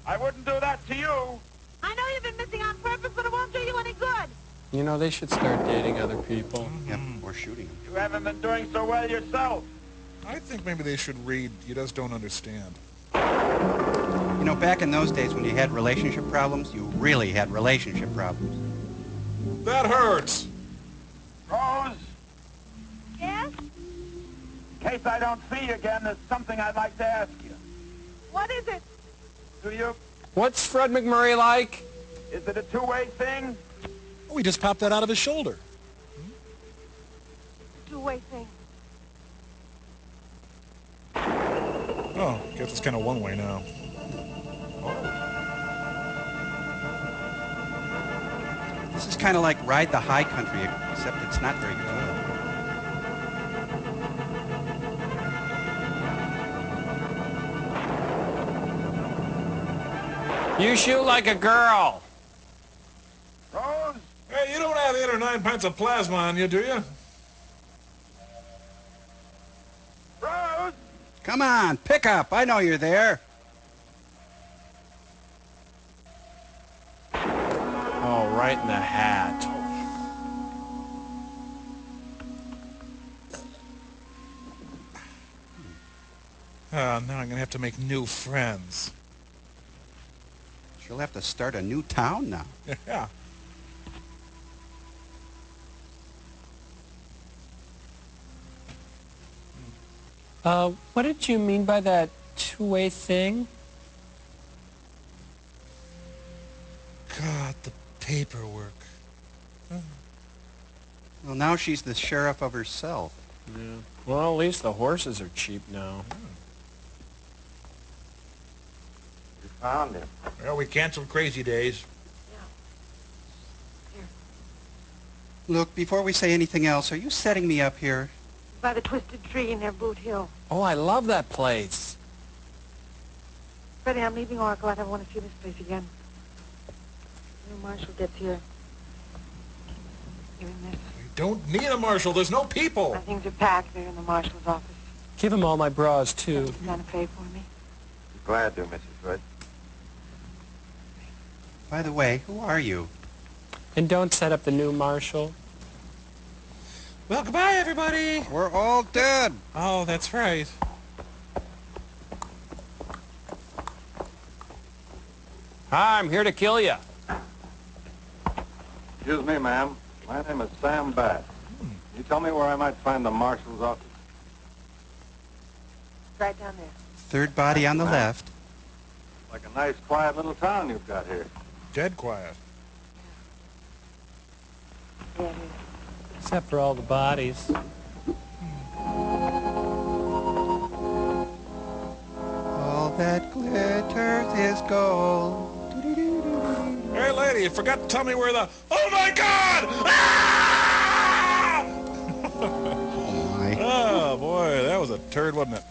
Speaker 11: I wouldn't do that to you.
Speaker 14: I know you've been missing on purpose, but it won't do you any good.
Speaker 2: You know, they should start dating other people.
Speaker 10: Yep, or shooting them.
Speaker 11: You haven't been doing so well yourself.
Speaker 3: I think maybe they should read You Just Don't Understand.
Speaker 10: You know, back in those days when you had relationship problems, you really had relationship problems.
Speaker 3: That hurts.
Speaker 16: Rose,
Speaker 14: Yes?
Speaker 16: in case I don't see you again, there's something I'd like to ask you.
Speaker 14: What is it?
Speaker 16: Do you?
Speaker 2: What's Fred McMurray like?
Speaker 16: Is it a two-way thing?
Speaker 3: We just popped that out of his shoulder.
Speaker 14: Two-way thing.
Speaker 3: Oh, guess it's kind of one way now.
Speaker 10: This is kind of like Ride the High Country, except it's not very good.
Speaker 2: You shoot like a girl.
Speaker 16: Rose?
Speaker 3: Hey, you don't have 8 or 9 pints of plasma on you, do you?
Speaker 16: Rose?
Speaker 10: Come on, pick up. I know you're there.
Speaker 2: Oh, right in the hat.
Speaker 5: Now I'm going to have to make new friends.
Speaker 10: She'll have to start a new town now.
Speaker 5: Yeah.
Speaker 2: What did you mean by that two-way thing?
Speaker 5: God, the paperwork.
Speaker 10: Well, now she's the sheriff of herself.
Speaker 2: Yeah. Well, at least the horses are cheap now.
Speaker 11: You found him.
Speaker 5: Well, we canceled Crazy Days.
Speaker 10: Look, before we say anything else, are you setting me up here?
Speaker 14: By the twisted tree near Boot Hill.
Speaker 2: Oh, I love that place.
Speaker 14: Freddie, I'm leaving Oracle. I don't want to see this place again. New marshal gets here. Give him this.
Speaker 5: We don't need a marshal. There's no people.
Speaker 14: My things are packed. They're in the marshal's office.
Speaker 2: Give him all my bras, too.
Speaker 14: Santa Fe for me.
Speaker 11: Glad to, Mrs. Red.
Speaker 10: By the way, who are you?
Speaker 2: And don't set up the new marshal.
Speaker 5: Well, goodbye, everybody.
Speaker 10: We're all dead.
Speaker 5: Oh, that's right.
Speaker 2: Hi, I'm here to kill you.
Speaker 11: Excuse me, ma'am. My name is Sam Bass. You tell me where I might find the marshal's office.
Speaker 14: Right down there.
Speaker 10: Third body on the left.
Speaker 11: Like a nice, quiet little town you've got here.
Speaker 3: Dead quiet.
Speaker 14: Yeah, it is.
Speaker 2: Except for all the bodies.
Speaker 10: All that glitters is gold.
Speaker 3: Hey, lady, you forgot to tell me where the... Oh, my God! Ah!
Speaker 10: Oh, my.
Speaker 3: Oh, boy, that was a turd, wasn't it?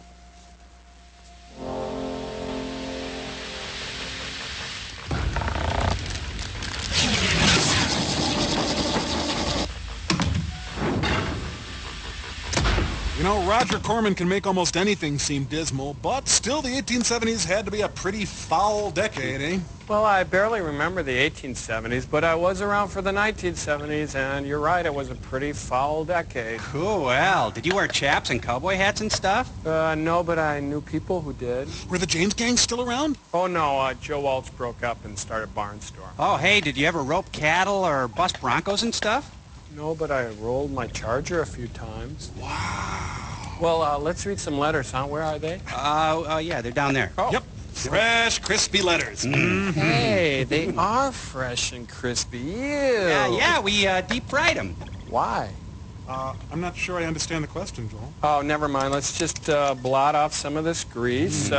Speaker 3: You know, Roger Corman can make almost anything seem dismal, but still the 1870s had to be a pretty foul decade, eh?
Speaker 2: Well, I barely remember the 1870s, but I was around for the 1970s, and you're right, it was a pretty foul decade.
Speaker 10: Cool. Well, did you wear chaps and cowboy hats and stuff?
Speaker 2: No, but I knew people who did.
Speaker 3: Were the James gang still around?
Speaker 2: Oh, no, Joe Waltz broke up and started Barnstorm.
Speaker 10: Oh, hey, did you ever rope cattle or bust broncos and stuff?
Speaker 2: No, but I rolled my Charger a few times. Wow. Well, let's read some letters, huh? Where are they?
Speaker 10: Yeah, they're down there.
Speaker 2: Oh.
Speaker 3: Yep. Fresh, crispy letters.
Speaker 10: Mm-hmm.
Speaker 2: Hey, they are fresh and crispy. Ew.
Speaker 10: Yeah, we deep fried them.
Speaker 2: Why?
Speaker 3: I'm not sure I understand the question, Joel.
Speaker 2: Oh, never mind. Let's just blot off some of this grease,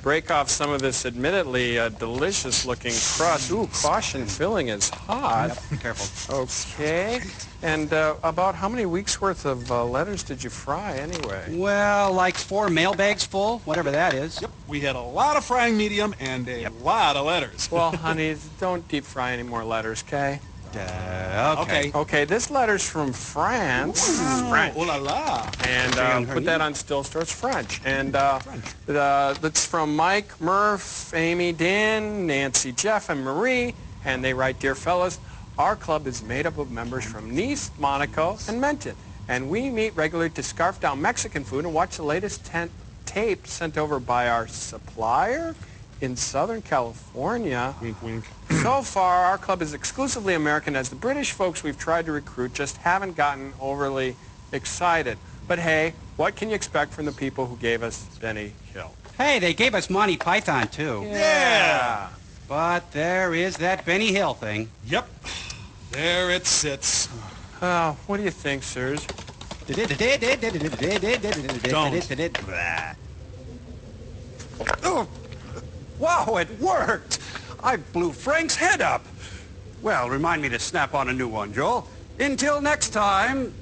Speaker 2: break off some of this admittedly delicious-looking crust. Ooh, caution, filling is hot.
Speaker 10: Yep, careful.
Speaker 2: Okay. And about how many weeks' worth of letters did you fry, anyway?
Speaker 10: Well, like 4 mailbags full, whatever that is.
Speaker 3: Yep, we had a lot of frying medium and a lot of letters.
Speaker 2: Well, honey, don't deep fry any more letters, okay?
Speaker 10: Okay.
Speaker 2: Okay, this letter's from France. French.
Speaker 3: Oh la la.
Speaker 2: And put that on still store. It's French. And that's from Mike, Murph, Amy, Dan, Nancy, Jeff, and Marie. And they write, Dear fellas, our club is made up of members from Nice, Monaco, and Menton. And we meet regularly to scarf down Mexican food and watch the latest tape sent over by our supplier. in Southern California.
Speaker 3: Wink, wink.
Speaker 2: So far, our club is exclusively American, as the British folks we've tried to recruit just haven't gotten overly excited. But hey, what can you expect from the people who gave us Benny Hill?
Speaker 6: Hey, they gave us Monty Python, too.
Speaker 2: Yeah.
Speaker 6: But there is that Benny Hill thing.
Speaker 3: Yep. There it sits.
Speaker 2: What do you think, sirs?
Speaker 6: Oh, wow, it worked! I blew Frank's head up. Well, remind me to snap on a new one, Joel. Until next time...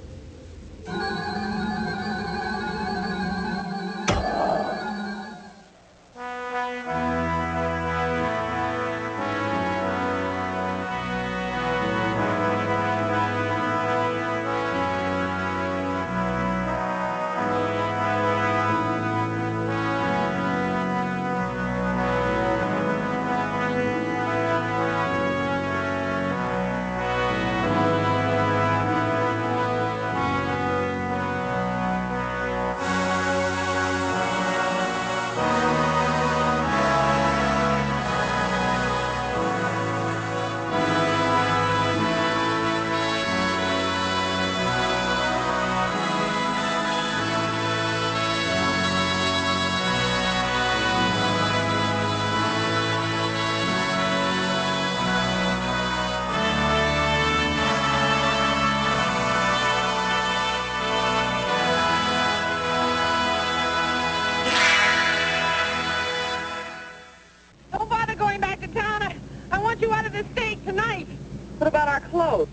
Speaker 14: Don't bother going back to town. I want you out of this state tonight. What about our clothes?